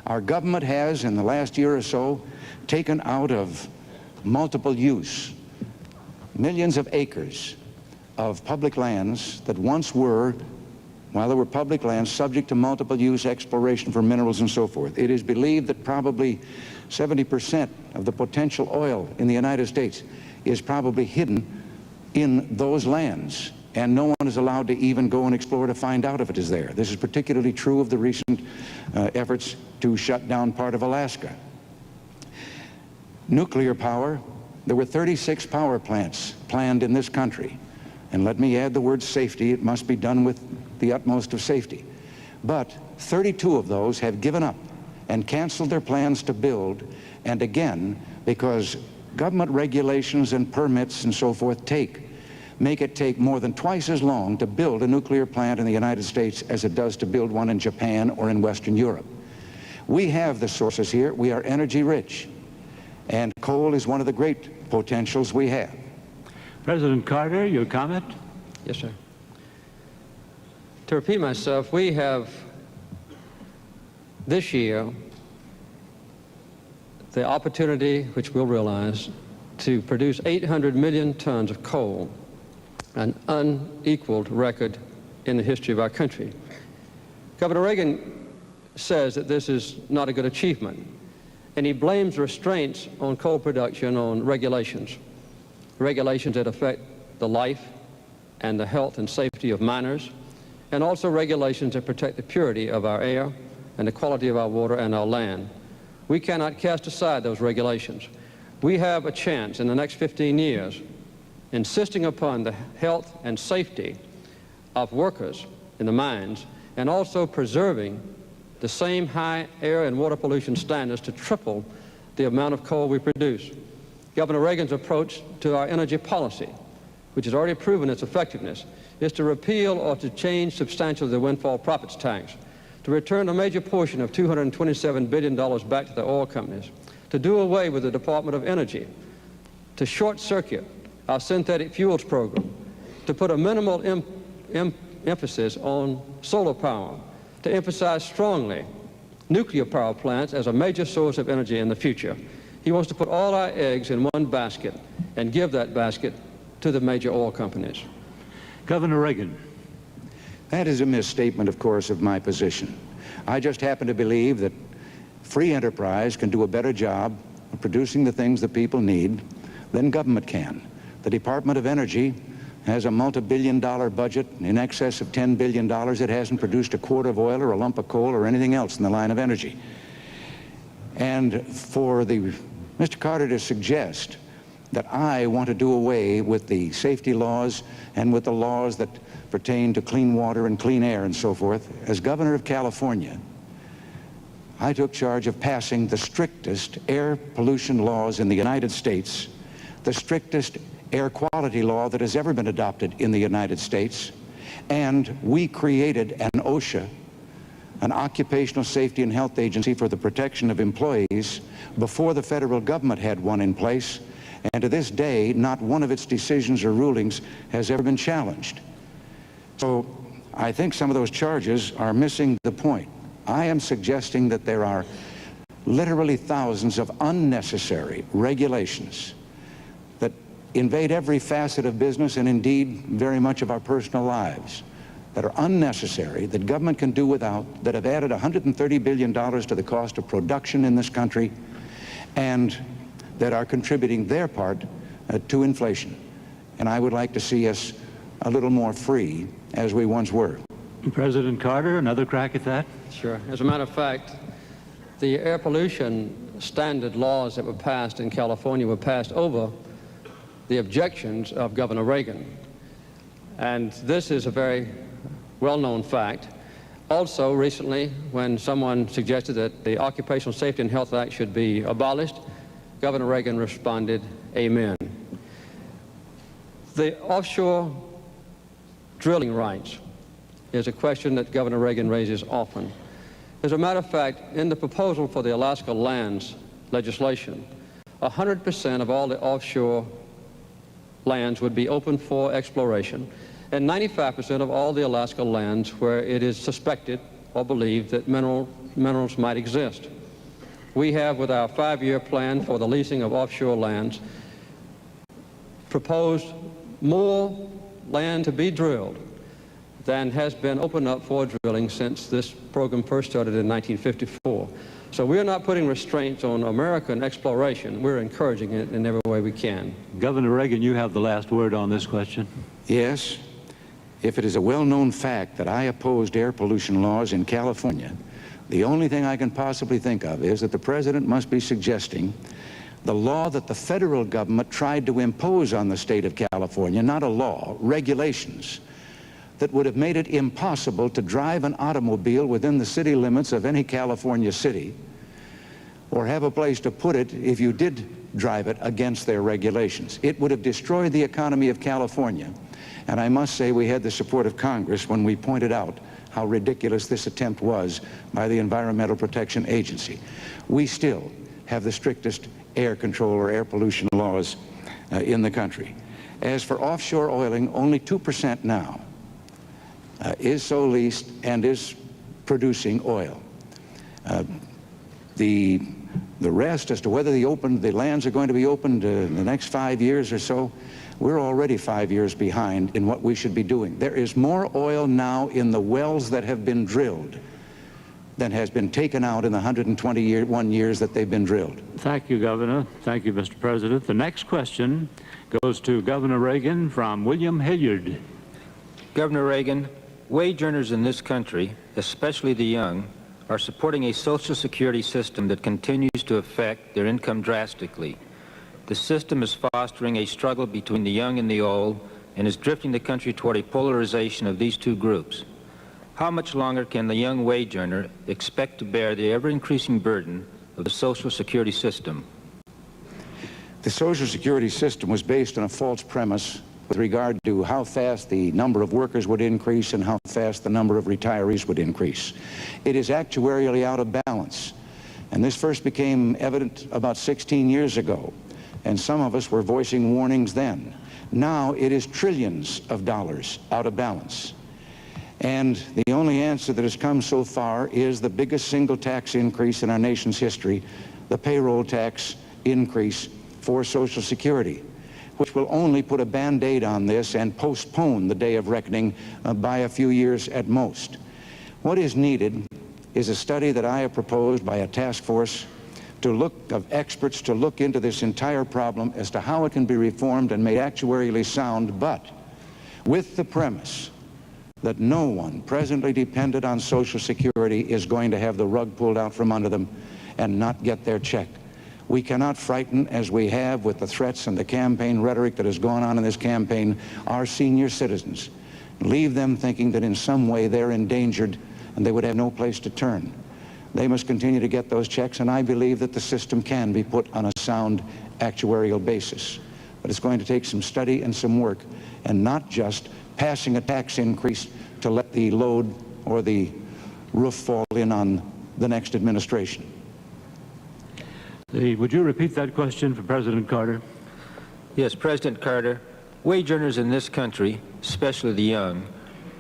Our government has, in the last year or so, taken out of multiple use millions of acres of public lands that once were, while they were public lands, subject to multiple use exploration for minerals and so forth. It is believed that probably 70% of the potential oil in the United States is probably hidden in those lands. and no one is allowed to even go and explore to find out if it is there. This is particularly true of the recent efforts to shut down part of Alaska. Nuclear power, there were 36 power plants planned in this country. And let me add the word safety. It must be done with the utmost of safety. But 32 of those have given up and canceled their plans to build, and again, because government regulations and permits and so forth make it take more than twice as long to build a nuclear plant in the United States as it does to build one in Japan or in Western Europe. We have the sources here. We are energy rich, and coal is one of the great potentials we have. President Carter, your comment? Yes, sir. To repeat myself, we have this year the opportunity, which we'll realize, to produce 800 million tons of coal, an unequaled record in the history of our country. Governor Reagan says that this is not a good achievement, and he blames restraints on coal production on regulations that affect the life and the health and safety of miners, and also regulations that protect the purity of our air and the quality of our water and our land. We cannot cast aside those regulations. We have a chance in the next 15 years, insisting upon the health and safety of workers in the mines, and also preserving the same high air and water pollution standards to triple the amount of coal we produce. Governor Reagan's approach to our energy policy, which has already proven its effectiveness, is to repeal or to change substantially the windfall profits tax, to return a major portion of $227 billion back to the oil companies, to do away with the Department of Energy, to short-circuit our synthetic fuels program, to put a minimal emphasis on solar power, to emphasize strongly nuclear power plants as a major source of energy in the future. He wants to put all our eggs in one basket and give that basket to the major oil companies. Governor Reagan. That is a misstatement, of course, of my position. I just happen to believe that free enterprise can do a better job of producing the things that people need than government can. The Department of Energy has a multi-billion-dollar budget in excess of $10 billion. It hasn't produced a quart of oil or a lump of coal or anything else in the line of energy. And for Mr. Carter to suggest that I want to do away with the safety laws and with the laws that pertain to clean water and clean air and so forth, as governor of California, I took charge of passing the strictest air pollution laws in the United States, the strictest air quality law that has ever been adopted in the United States, and we created an OSHA, an Occupational Safety and Health Agency for the protection of employees, before the federal government had one in place, and to this day, not one of its decisions or rulings has ever been challenged. So I think some of those charges are missing the point. I am suggesting that there are literally thousands of unnecessary regulations that invade every facet of business and indeed very much of our personal lives, that are unnecessary, that government can do without, that have added $130 billion to the cost of production in this country, and that are contributing their part to inflation. And I would like to see us a little more free as we once were. President Carter, another crack at that? Sure. As a matter of fact, the air pollution standard laws that were passed in California were passed over the objections of Governor Reagan. And this is a very well-known fact. Also, recently, when someone suggested that the Occupational Safety and Health Act should be abolished, Governor Reagan responded, amen. The offshore drilling rights is a question that Governor Reagan raises often. As a matter of fact, in the proposal for the Alaska lands legislation, 100% of all the offshore lands would be open for exploration, and 95% of all the Alaska lands where it is suspected or believed that minerals might exist. We have, with our 5-year plan for the leasing of offshore lands, proposed more land to be drilled than has been opened up for drilling since this program first started in 1954. So we're not putting restraints on American exploration. We're encouraging it in every way we can. Governor Reagan, you have the last word on this question. Yes. if it is a well-known fact that I opposed air pollution laws in California, the only thing I can possibly think of is that the president must be suggesting the law that the federal government tried to impose on the state of California, not a law, regulations, that would have made it impossible to drive an automobile within the city limits of any California city, or have a place to put it if you did drive it against their regulations. It would have destroyed the economy of California. And I must say we had the support of Congress when we pointed out how ridiculous this attempt was by the Environmental Protection Agency. We still have the strictest air control or air pollution laws in the country. As for offshore oiling, only 2% now is so leased and is producing oil. The rest, as to whether the lands are going to be opened in the next 5 years or so, we're already 5 years behind in what we should be doing. There is more oil now in the wells that have been drilled than has been taken out in the 121 years that they've been drilled. Thank you, Governor. Thank you, Mr. President. The next question goes to Governor Reagan from William Hilliard. Governor Reagan, wage earners in this country, especially the young, are supporting a Social Security system that continues to affect their income drastically. The system is fostering a struggle between the young and the old and is drifting the country toward a polarization of these two groups. How much longer can the young wage earner expect to bear the ever-increasing burden of the Social Security system? The Social Security system was based on a false premise with regard to how fast the number of workers would increase and how fast the number of retirees would increase. It is actuarially out of balance. And this first became evident about 16 years ago. And some of us were voicing warnings then. Now it is trillions of dollars out of balance. And the only answer that has come so far is the biggest single tax increase in our nation's history, the payroll tax increase for Social Security, which will only put a Band-Aid on this and postpone the day of reckoning by a few years at most. What is needed is a study that I have proposed by a task force of experts to look into this entire problem as to how it can be reformed and made actuarially sound, but with the premise that no one presently dependent on Social Security is going to have the rug pulled out from under them and not get their check. We cannot frighten, as we have with the threats and the campaign rhetoric that has gone on in this campaign, our senior citizens, leave them thinking that in some way they're endangered and they would have no place to turn. They must continue to get those checks, and I believe that the system can be put on a sound actuarial basis. But it's going to take some study and some work, and not just passing a tax increase to let the load or the roof fall in on the next administration. Would you repeat that question for President Carter? Yes, President Carter, wage earners in this country, especially the young,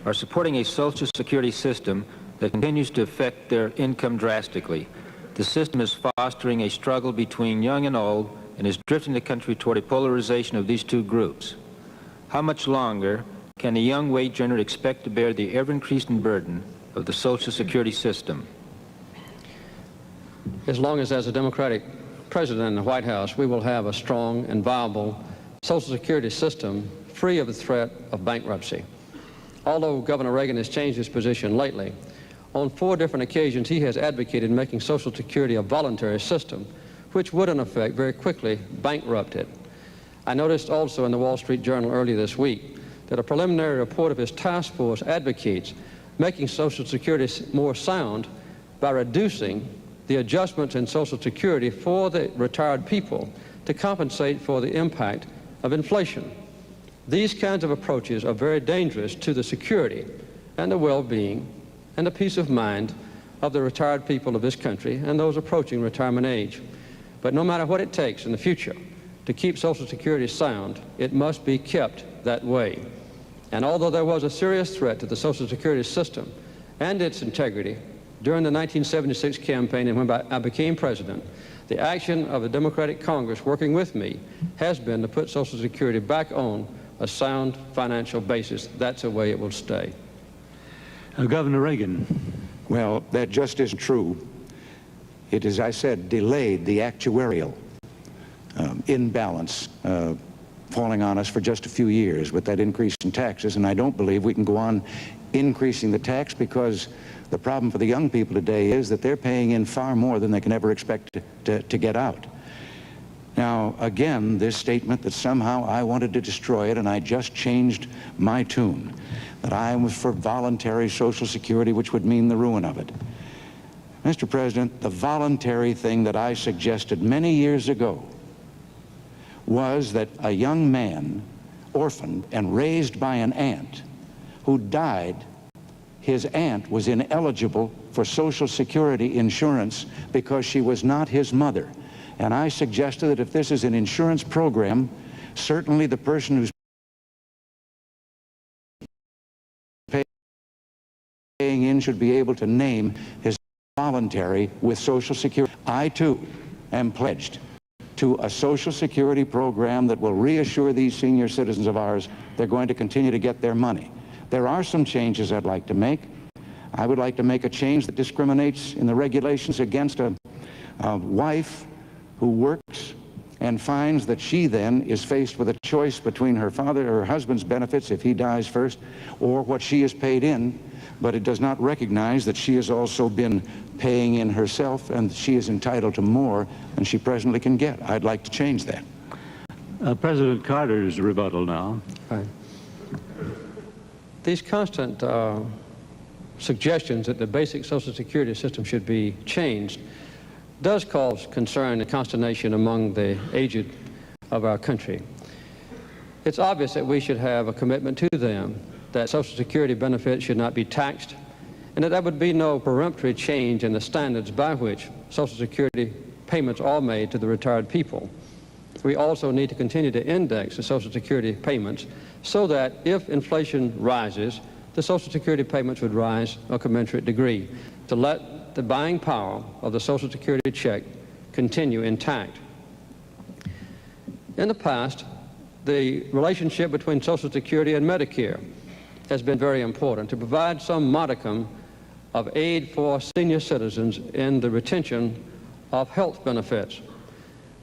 are supporting a Social Security system that continues to affect their income drastically. The system is fostering a struggle between young and old and is drifting the country toward a polarization of these two groups. How much longer can a young wage earner expect to bear the ever-increasing burden of the Social Security system? As long as there's a Democratic president in the White House, we will have a strong and viable Social Security system free of the threat of bankruptcy. Although Governor Reagan has changed his position lately, on 4 different occasions he has advocated making Social Security a voluntary system, which would in effect very quickly bankrupt it. I noticed also in the Wall Street Journal earlier this week that a preliminary report of his task force advocates making Social Security more sound by reducing the adjustments in Social Security for the retired people to compensate for the impact of inflation. These kinds of approaches are very dangerous to the security and the well-being and the peace of mind of the retired people of this country and those approaching retirement age. But no matter what it takes in the future to keep Social Security sound, it must be kept that way. And although there was a serious threat to the Social Security system and its integrity during the 1976 campaign and when I became president, the action of the Democratic Congress working with me has been to put Social Security back on a sound financial basis. That's the way it will stay. Governor Reagan. Well, that just isn't true. It is, I said, delayed the actuarial imbalance falling on us for just a few years with that increase in taxes, and I don't believe we can go on increasing the tax, because the problem for the young people today is that they're paying in far more than they can ever expect to get out. Now, again, this statement that somehow I wanted to destroy it and I just changed my tune, that I was for voluntary Social Security, which would mean the ruin of it. Mr. President, the voluntary thing that I suggested many years ago was that a young man, orphaned and raised by an aunt, who died, his aunt was ineligible for Social Security insurance because she was not his mother. And I suggested that if this is an insurance program, certainly the person who's paying in should be able to name his voluntary with Social Security. I, too, am pledged to a Social Security program that will reassure these senior citizens of ours they're going to continue to get their money. There are some changes I'd like to make. I would like to make a change that discriminates in the regulations against a wife who works and finds that she then is faced with a choice between her father or her husband's benefits if he dies first, or what she is paid in, but it does not recognize that she has also been paying in herself and she is entitled to more than she presently can get. I'd like to change that. President Carter's rebuttal now. Fine. These constant suggestions that the basic Social Security system should be changed does cause concern and consternation among the aged of our country. It's obvious that we should have a commitment to them, that Social Security benefits should not be taxed, and that there would be no peremptory change in the standards by which Social Security payments are made to the retired people. We also need to continue to index the Social Security payments so that if inflation rises, the Social Security payments would rise a commensurate degree, to let the buying power of the Social Security check continue intact. In the past, the relationship between Social Security and Medicare has been very important to provide some modicum of aid for senior citizens in the retention of health benefits.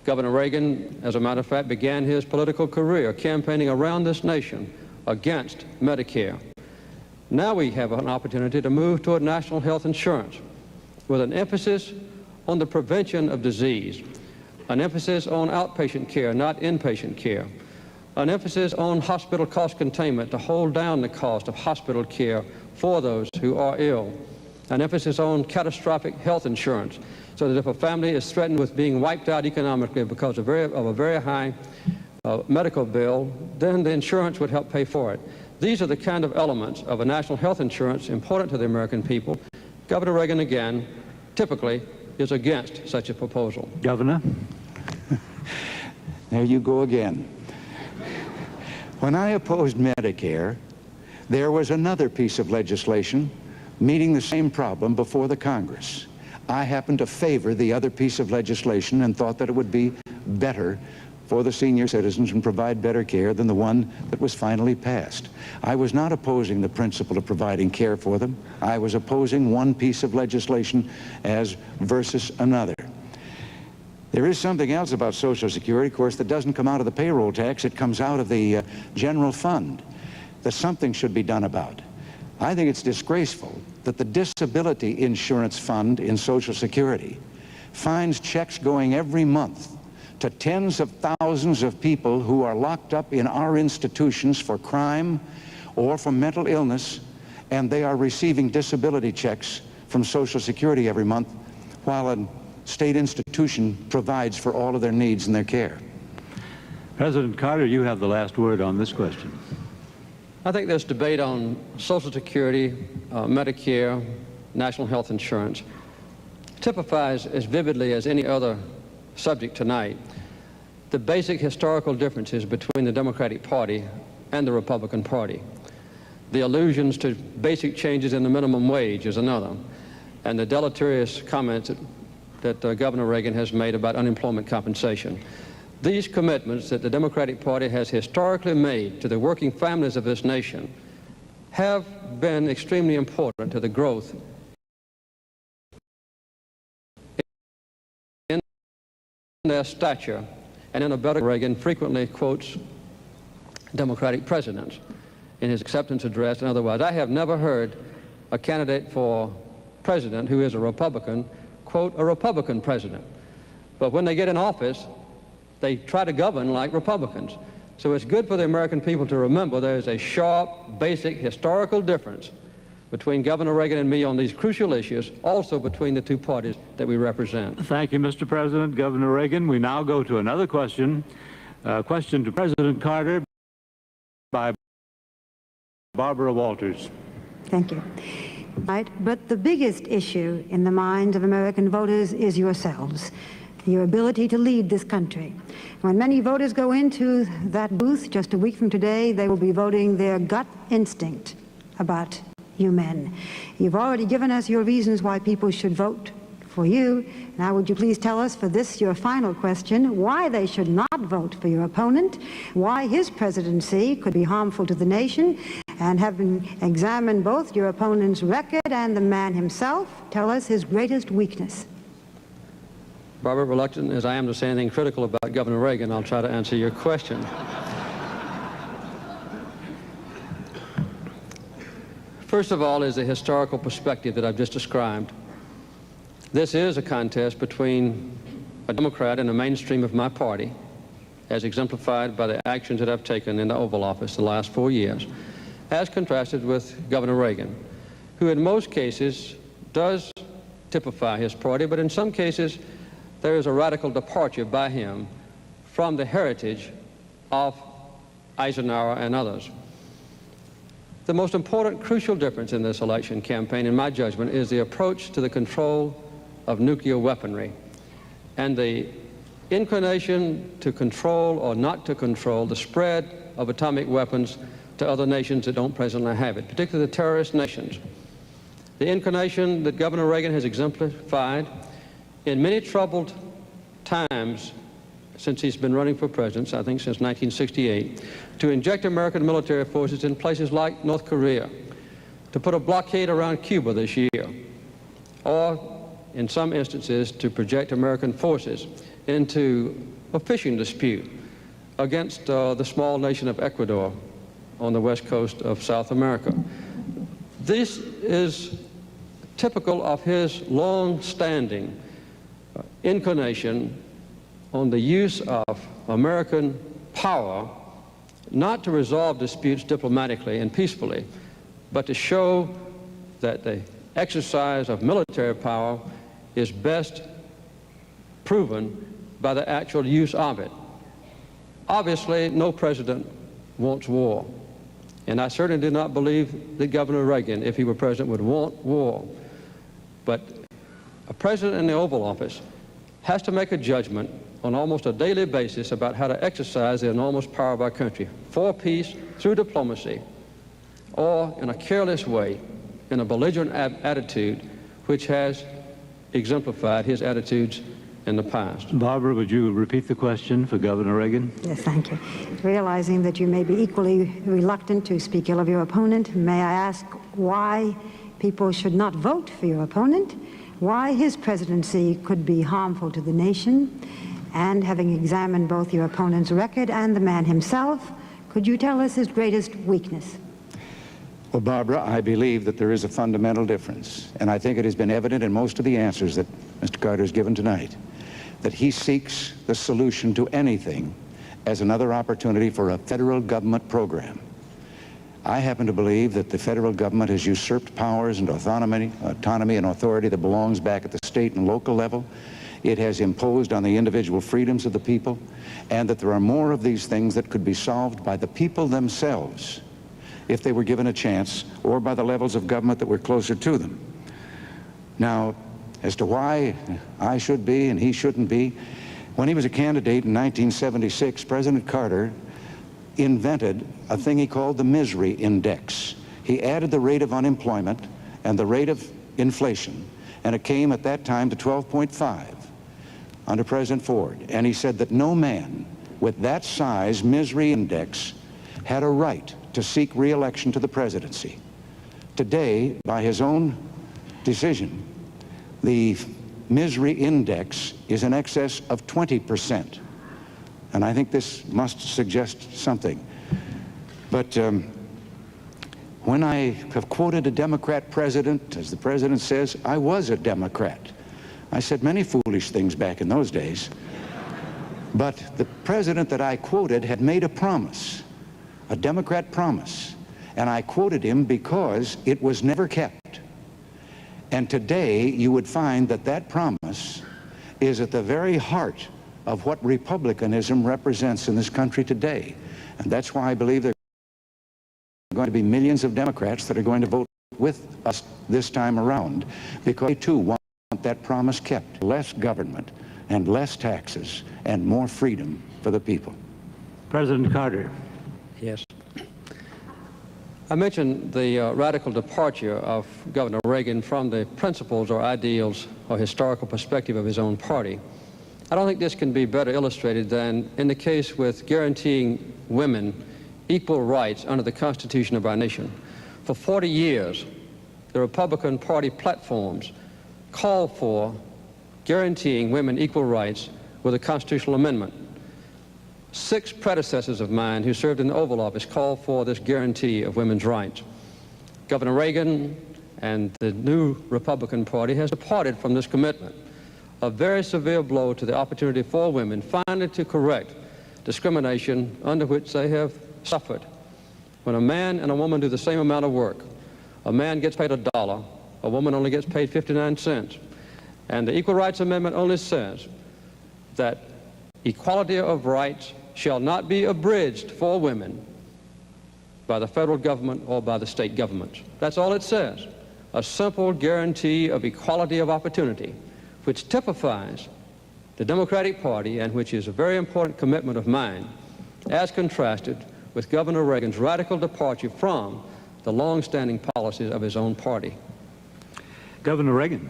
Governor Reagan, as a matter of fact, began his political career campaigning around this nation against Medicare. Now we have an opportunity to move toward national health insurance with an emphasis on the prevention of disease, an emphasis on outpatient care, not inpatient care, an emphasis on hospital cost containment to hold down the cost of hospital care for those who are ill, an emphasis on catastrophic health insurance, so that if a family is threatened with being wiped out economically because of a very high medical bill, then the insurance would help pay for it. These are the kind of elements of a national health insurance important to the American people. Governor Reagan, again, typically is against such a proposal. Governor? There you go again. When I opposed Medicare, there was another piece of legislation meeting the same problem before the Congress. I happened to favor the other piece of legislation and thought that it would be better for the senior citizens and provide better care than the one that was finally passed. I was not opposing the principle of providing care for them. I was opposing one piece of legislation as versus another. There is something else about Social Security, of course, that doesn't come out of the payroll tax. It comes out of the general fund that something should be done about. I think it's disgraceful that the disability insurance fund in Social Security finds checks going every month to tens of thousands of people who are locked up in our institutions for crime or for mental illness, and they are receiving disability checks from Social Security every month while a state institution provides for all of their needs and their care. President Carter, you have the last word on this question. I think this debate on Social Security, Medicare, national health insurance typifies as vividly as any other subject tonight the basic historical differences between the Democratic Party and the Republican Party. The allusions to basic changes in the minimum wage is another, and the deleterious comments that Governor Reagan has made about unemployment compensation. These commitments that the Democratic Party has historically made to the working families of this nation have been extremely important to the growth in their stature and in a better. Reagan frequently quotes Democratic presidents in his acceptance address and otherwise. I have never heard a candidate for president who is a Republican quote a Republican president. But when they get in office, they try to govern like Republicans. So it's good for the American people to remember there is a sharp, basic, historical difference between Governor Reagan and me on these crucial issues, also between the two parties that we represent. Thank you, Mr. President. Governor Reagan, we now go to another question. Question to President Carter by Barbara Walters. Thank you. Right, but the biggest issue in the minds of American voters is yourselves, your ability to lead this country. When many voters go into that booth just a week from today, they will be voting their gut instinct about you men. You've already given us your reasons why people should vote for you. Now would you please tell us for this, your final question, why they should not vote for your opponent, why his presidency could be harmful to the nation, and having examined both your opponent's record and the man himself, tell us his greatest weakness. Barbara, reluctant as I am to say anything critical about Governor Reagan, I'll try to answer your question. First of all is the historical perspective that I've just described. This is a contest between a Democrat and the mainstream of my party, as exemplified by the actions that I've taken in the Oval Office the last 4 years, as contrasted with Governor Reagan, who in most cases does typify his party, but in some cases there is a radical departure by him from the heritage of Eisenhower and others. The most important crucial difference in this election campaign, in my judgment, is the approach to the control of nuclear weaponry and the inclination to control or not to control the spread of atomic weapons to other nations that don't presently have it, particularly the terrorist nations. The inclination that Governor Reagan has exemplified in many troubled times since he's been running for president, I think since 1968, to inject American military forces in places like North Korea, to put a blockade around Cuba this year, or in some instances to project American forces into a fishing dispute against the small nation of Ecuador on the west coast of South America. This is typical of his long-standing inclination on the use of American power, not to resolve disputes diplomatically and peacefully, but to show that the exercise of military power is best proven by the actual use of it. Obviously, no president wants war, and I certainly do not believe that Governor Reagan, if he were president, would want war. But a president in the Oval Office has to make a judgment on almost a daily basis about how to exercise the enormous power of our country for peace through diplomacy, or in a careless way, in a belligerent attitude, which has exemplified his attitudes in the past. Barbara, would you repeat the question for Governor Reagan? Yes, thank you. Realizing that you may be equally reluctant to speak ill of your opponent, may I ask why people should not vote for your opponent, why his presidency could be harmful to the nation, and having examined both your opponent's record and the man himself, could you tell us his greatest weakness? Well, Barbara, I believe that there is a fundamental difference, and I think it has been evident in most of the answers that Mr. Carter has given tonight, that he seeks the solution to anything as another opportunity for a federal government program. I happen to believe that the federal government has usurped powers and autonomy and authority that belongs back at the state and local level. It has imposed on the individual freedoms of the people, and that there are more of these things that could be solved by the people themselves if they were given a chance, or by the levels of government that were closer to them. Now, as to why I should be and he shouldn't be, when he was a candidate in 1976, President Carter invented a thing he called the misery index. He added the rate of unemployment and the rate of inflation, and it came at that time to 12.5 under President Ford. And he said that no man with that size misery index had a right to seek re-election to the presidency. Today, by his own decision, the misery index is in excess of 20%. And I think this must suggest something. But when I have quoted a Democrat president, as the president says, I was a Democrat. I said many foolish things back in those days. But the president that I quoted had made a promise, a Democrat promise, and I quoted him because it was never kept. And today you would find that that promise is at the very heart of what republicanism represents in this country today. And that's why I believe there are going to be millions of Democrats that are going to vote with us this time around, because they too want that promise kept. Less government and less taxes and more freedom for the people. President Carter. Yes. I mentioned the radical departure of Governor Reagan from the principles or ideals or historical perspective of his own party. I don't think this can be better illustrated than in the case with guaranteeing women equal rights under the Constitution of our nation. For 40 years, the Republican Party platforms called for guaranteeing women equal rights with a constitutional amendment. 6 predecessors of mine who served in the Oval Office called for this guarantee of women's rights. Governor Reagan and the new Republican Party has departed from this commitment. A very severe blow to the opportunity for women finally to correct discrimination under which they have suffered. When a man and a woman do the same amount of work, a man gets paid $1, a woman only gets paid 59 cents. And the Equal Rights Amendment only says that equality of rights shall not be abridged for women by the federal government or by the state governments. That's all it says. A simple guarantee of equality of opportunity, which typifies the Democratic Party and which is a very important commitment of mine, as contrasted with Governor Reagan's radical departure from the long-standing policies of his own party. Governor Reagan.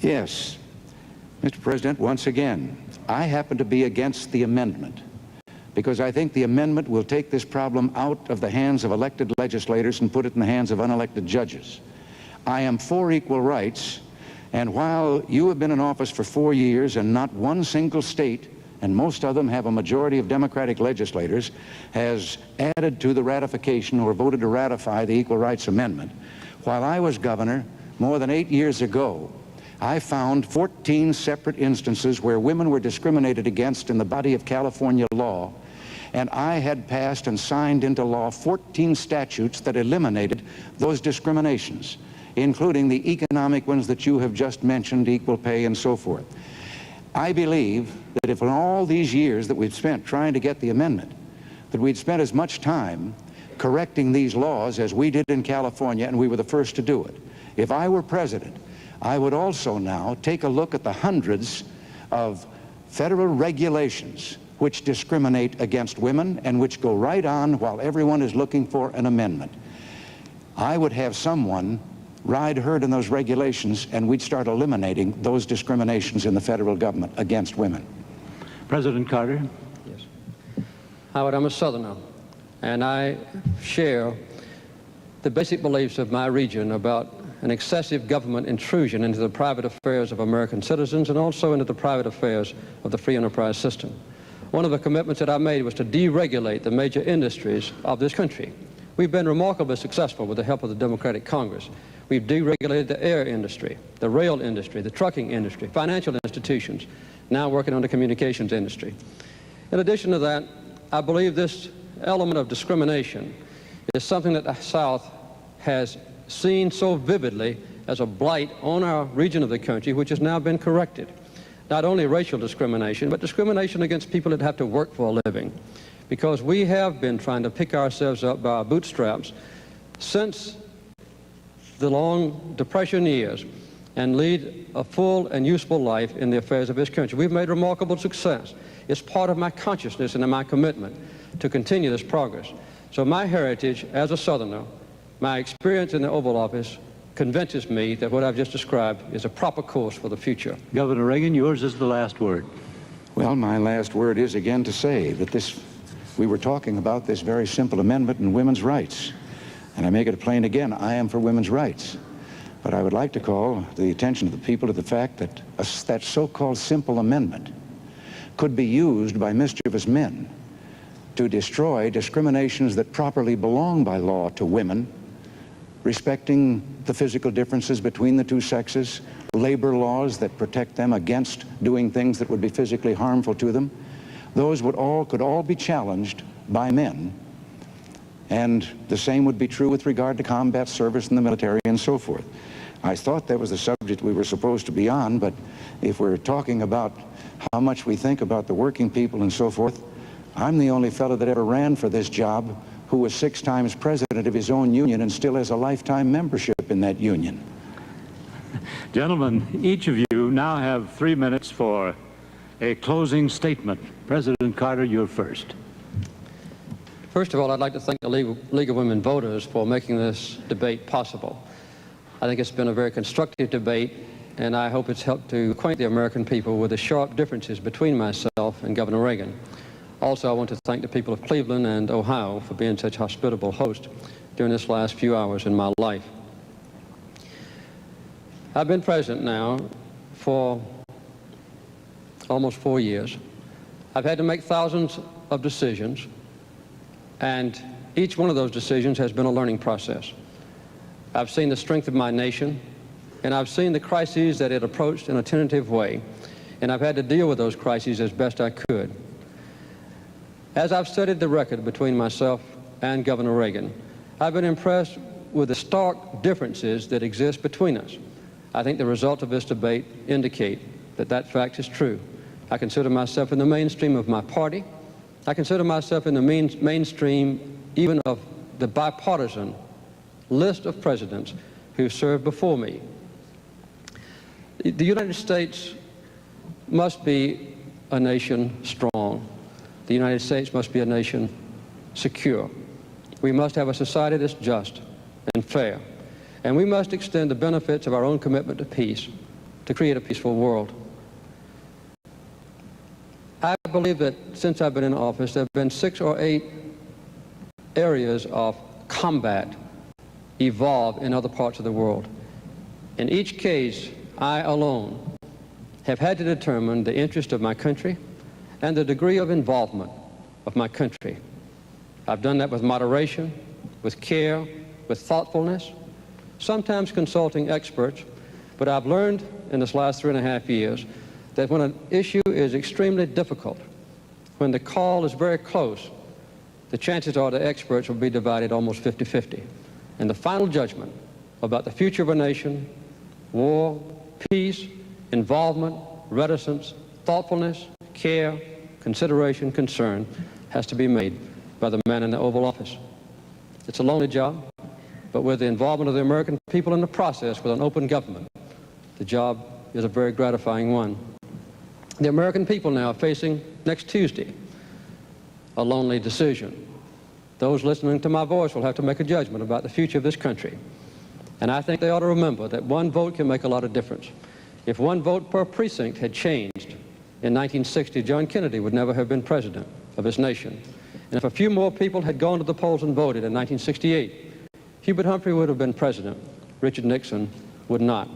Yes. Mr. President, once again, I happen to be against the amendment because I think the amendment will take this problem out of the hands of elected legislators and put it in the hands of unelected judges. I am for equal rights, and while you have been in office for 4 years and not one single state, and most of them have a majority of Democratic legislators, has added to the ratification or voted to ratify the Equal Rights Amendment, while I was governor more than 8 years ago, I found 14 separate instances where women were discriminated against in the body of California law, and I had passed and signed into law 14 statutes that eliminated those discriminations, including the economic ones that you have just mentioned, equal pay and so forth. I believe that if in all these years that we've spent trying to get the amendment, that we'd spent as much time correcting these laws as we did in California, and we were the first to do it. If I were president, I would also now take a look at the hundreds of federal regulations which discriminate against women and which go right on while everyone is looking for an amendment. I would have someone ride herd in those regulations, and we'd start eliminating those discriminations in the federal government against women. President Carter. Yes. Howard, I'm a Southerner, and I share the basic beliefs of my region about an excessive government intrusion into the private affairs of American citizens and also into the private affairs of the free enterprise system. One of the commitments that I made was to deregulate the major industries of this country. We've been remarkably successful with the help of the Democratic Congress. We've deregulated the air industry, the rail industry, the trucking industry, financial institutions, now working on the communications industry. In addition to that, I believe this element of discrimination is something that the South has seen so vividly as a blight on our region of the country, which has now been corrected. Not only racial discrimination, but discrimination against people that have to work for a living. Because we have been trying to pick ourselves up by our bootstraps since the long Depression years and lead a full and useful life in the affairs of this country. We've made remarkable success. It's part of my consciousness and my commitment to continue this progress. So my heritage as a Southerner, my experience in the Oval Office, convinces me that what I've just described is a proper course for the future. Governor Reagan, yours is the last word. Well, my last word is again to say that we were talking about this very simple amendment in women's rights. And I make it plain again, I am for women's rights. But I would like to call the attention of the people to the fact that that so-called simple amendment could be used by mischievous men to destroy discriminations that properly belong by law to women, respecting the physical differences between the two sexes, labor laws that protect them against doing things that would be physically harmful to them. Those could all be challenged by men. And the same would be true with regard to combat service in the military and so forth. I thought that was the subject we were supposed to be on, but if we're talking about how much we think about the working people and so forth, I'm the only fellow that ever ran for this job who was 6 times president of his own union and still has a lifetime membership in that union. Gentlemen, each of you now have 3 minutes for a closing statement. President Carter, you're first. First of all, I'd like to thank the League of Women Voters for making this debate possible. I think it's been a very constructive debate, and I hope it's helped to acquaint the American people with the sharp differences between myself and Governor Reagan. Also, I want to thank the people of Cleveland and Ohio for being such hospitable hosts during this last few hours in my life. I've been president now for almost 4 years. I've had to make thousands of decisions, and each one of those decisions has been a learning process. I've seen the strength of my nation, and I've seen the crises that it approached in a tentative way, and I've had to deal with those crises as best I could. As I've studied the record between myself and Governor Reagan, I've been impressed with the stark differences that exist between us. I think the results of this debate indicate that that fact is true. I consider myself in the mainstream of my party. I consider myself in the mainstream even of the bipartisan list of presidents who served before me. The United States must be a nation strong. The United States must be a nation secure. We must have a society that's just and fair. And we must extend the benefits of our own commitment to peace to create a peaceful world. I believe that since I've been in office, there have been 6 or 8 areas of combat evolved in other parts of the world. In each case, I alone have had to determine the interest of my country and the degree of involvement of my country. I've done that with moderation, with care, with thoughtfulness, sometimes consulting experts, but I've learned in this last 3.5 years that when an issue is extremely difficult, when the call is very close, the chances are the experts will be divided almost 50-50. And the final judgment about the future of a nation, war, peace, involvement, reticence, thoughtfulness, care, consideration, concern, has to be made by the man in the Oval Office. It's a lonely job, but with the involvement of the American people in the process, with an open government, the job is a very gratifying one. The American people now are facing, next Tuesday, a lonely decision. Those listening to my voice will have to make a judgment about the future of this country. And I think they ought to remember that one vote can make a lot of difference. If one vote per precinct had changed in 1960, John Kennedy would never have been president of this nation. And if a few more people had gone to the polls and voted in 1968, Hubert Humphrey would have been president. Richard Nixon would not.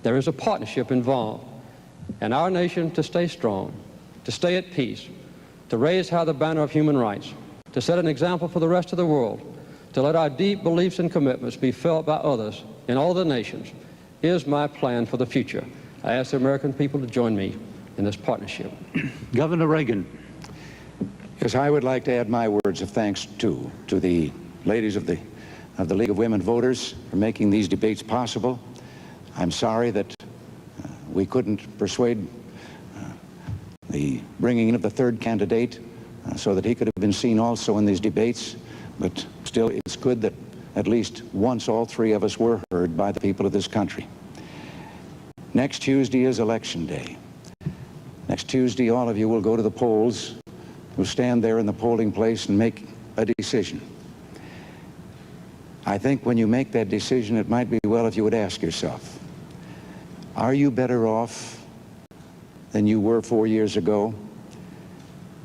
There is a partnership involved. And our nation, to stay strong, to stay at peace, to raise high the banner of human rights, to set an example for the rest of the world, to let our deep beliefs and commitments be felt by others in all the nations, is my plan for the future. I ask the American people to join me in this partnership. Governor Reagan. Yes, I would like to add my words of thanks, too, to the ladies of the League of Women Voters for making these debates possible. I'm sorry that we couldn't persuade the bringing in of the third candidate so that he could have been seen also in these debates, but still it's good that at least once all 3 of us were heard by the people of this country. Next Tuesday is Election Day. Next Tuesday, all of you will go to the polls, will stand there in the polling place and make a decision. I think when you make that decision, it might be well if you would ask yourself, are you better off than you were 4 years ago?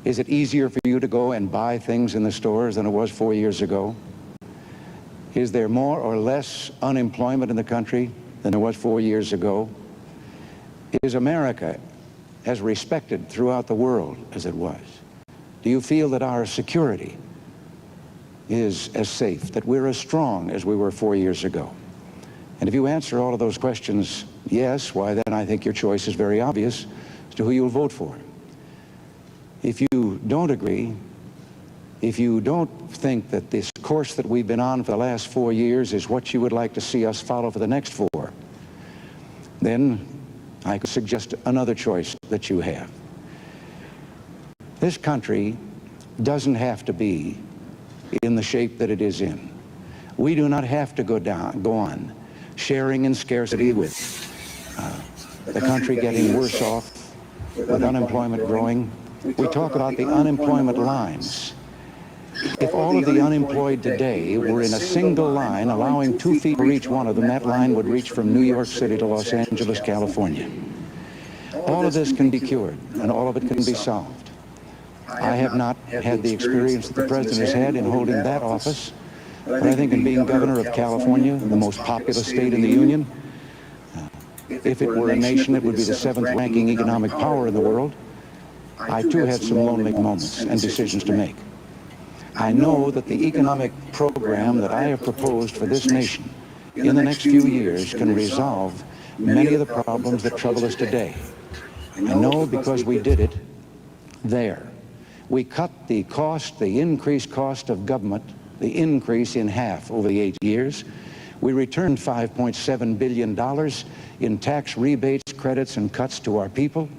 Is it easier for you to go and buy things in the stores than it was 4 years ago? Is there more or less unemployment in the country than there was 4 years ago? Is America as respected throughout the world as it was? Do you feel that our security is as safe, that we're as strong as we were 4 years ago? And if you answer all of those questions yes, why then I think your choice is very obvious as to who you'll vote for. If you don't agree, if you don't think that this course that we've been on for the last 4 years is what you would like to see us follow for the next 4, then I could suggest another choice that you have. This country doesn't have to be in the shape that it is in. We do not have to go on sharing in scarcity with the country getting worse off, with unemployment growing. We talk about the unemployment lines. If all of the unemployed today were in a single line, allowing 2 feet for each one of them, that line would reach from New York City to Los Angeles, California. All of this can be cured, and all of it can be solved. I have not had the experience that the President has had in holding that office, but I think in being governor of California, the most populous state in the Union, if it were a nation, it would be the 7th ranking economic power in the world. I too had some lonely moments and decisions to make. I know that the economic program that I have proposed for this nation in the next few years can resolve many of the problems that trouble us today. I know because we did it there. We cut the cost, the increased cost of government, the increase in half over the 8 years. We returned $5.7 billion in tax rebates, credits, and cuts to our people.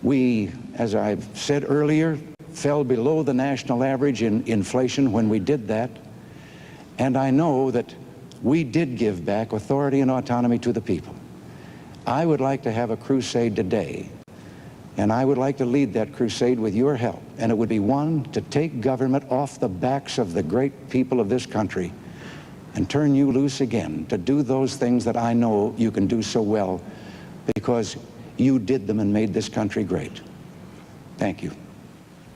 We, as I've said earlier, fell below the national average in inflation when we did that. And I know that we did give back authority and autonomy to the people. I would like to have a crusade today, and I would like to lead that crusade with your help. And it would be one, to take government off the backs of the great people of this country and turn you loose again to do those things that I know you can do so well because you did them and made this country great. Thank you.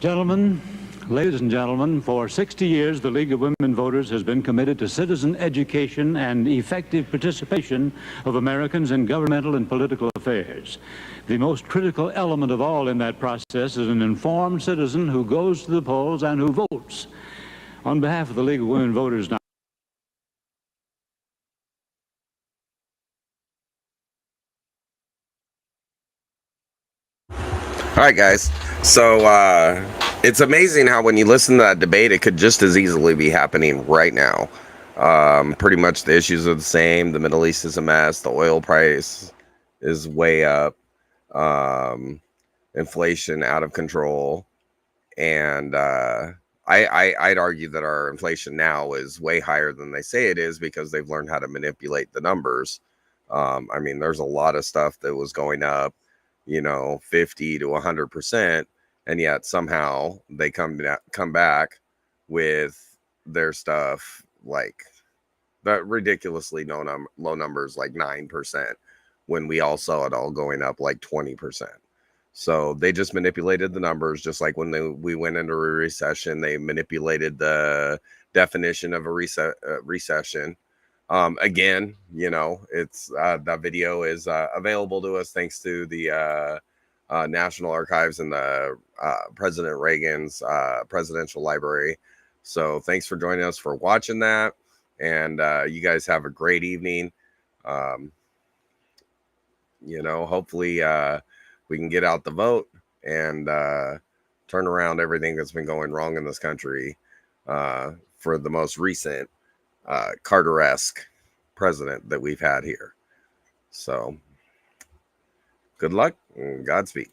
Gentlemen, ladies and gentlemen, for 60 years, the League of Women Voters has been committed to citizen education and effective participation of Americans in governmental and political affairs. The most critical element of all in that process is an informed citizen who goes to the polls and who votes. On behalf of the League of Women Voters now, all right, guys. So it's amazing how when you listen to that debate, it could just as easily be happening right now. Pretty much the issues are the same. The Middle East is a mess. The oil price is way up. Inflation out of control. And I'd argue that our inflation now is way higher than they say it is because they've learned how to manipulate the numbers. I mean, there's a lot of stuff that was going up, 50 to 100%, and yet somehow they come back with their stuff like that ridiculously low numbers like 9% when we all saw it all going up like 20%. So they just manipulated the numbers, just like when we went into a recession, they manipulated the definition of a recession. Again, it's that video is available to us thanks to the National Archives and the President Reagan's presidential library. So thanks for joining us for watching that. And you guys have a great evening. Hopefully we can get out the vote and turn around everything that's been going wrong in this country for the most recent Carter-esque president that we've had here. So good luck and Godspeed.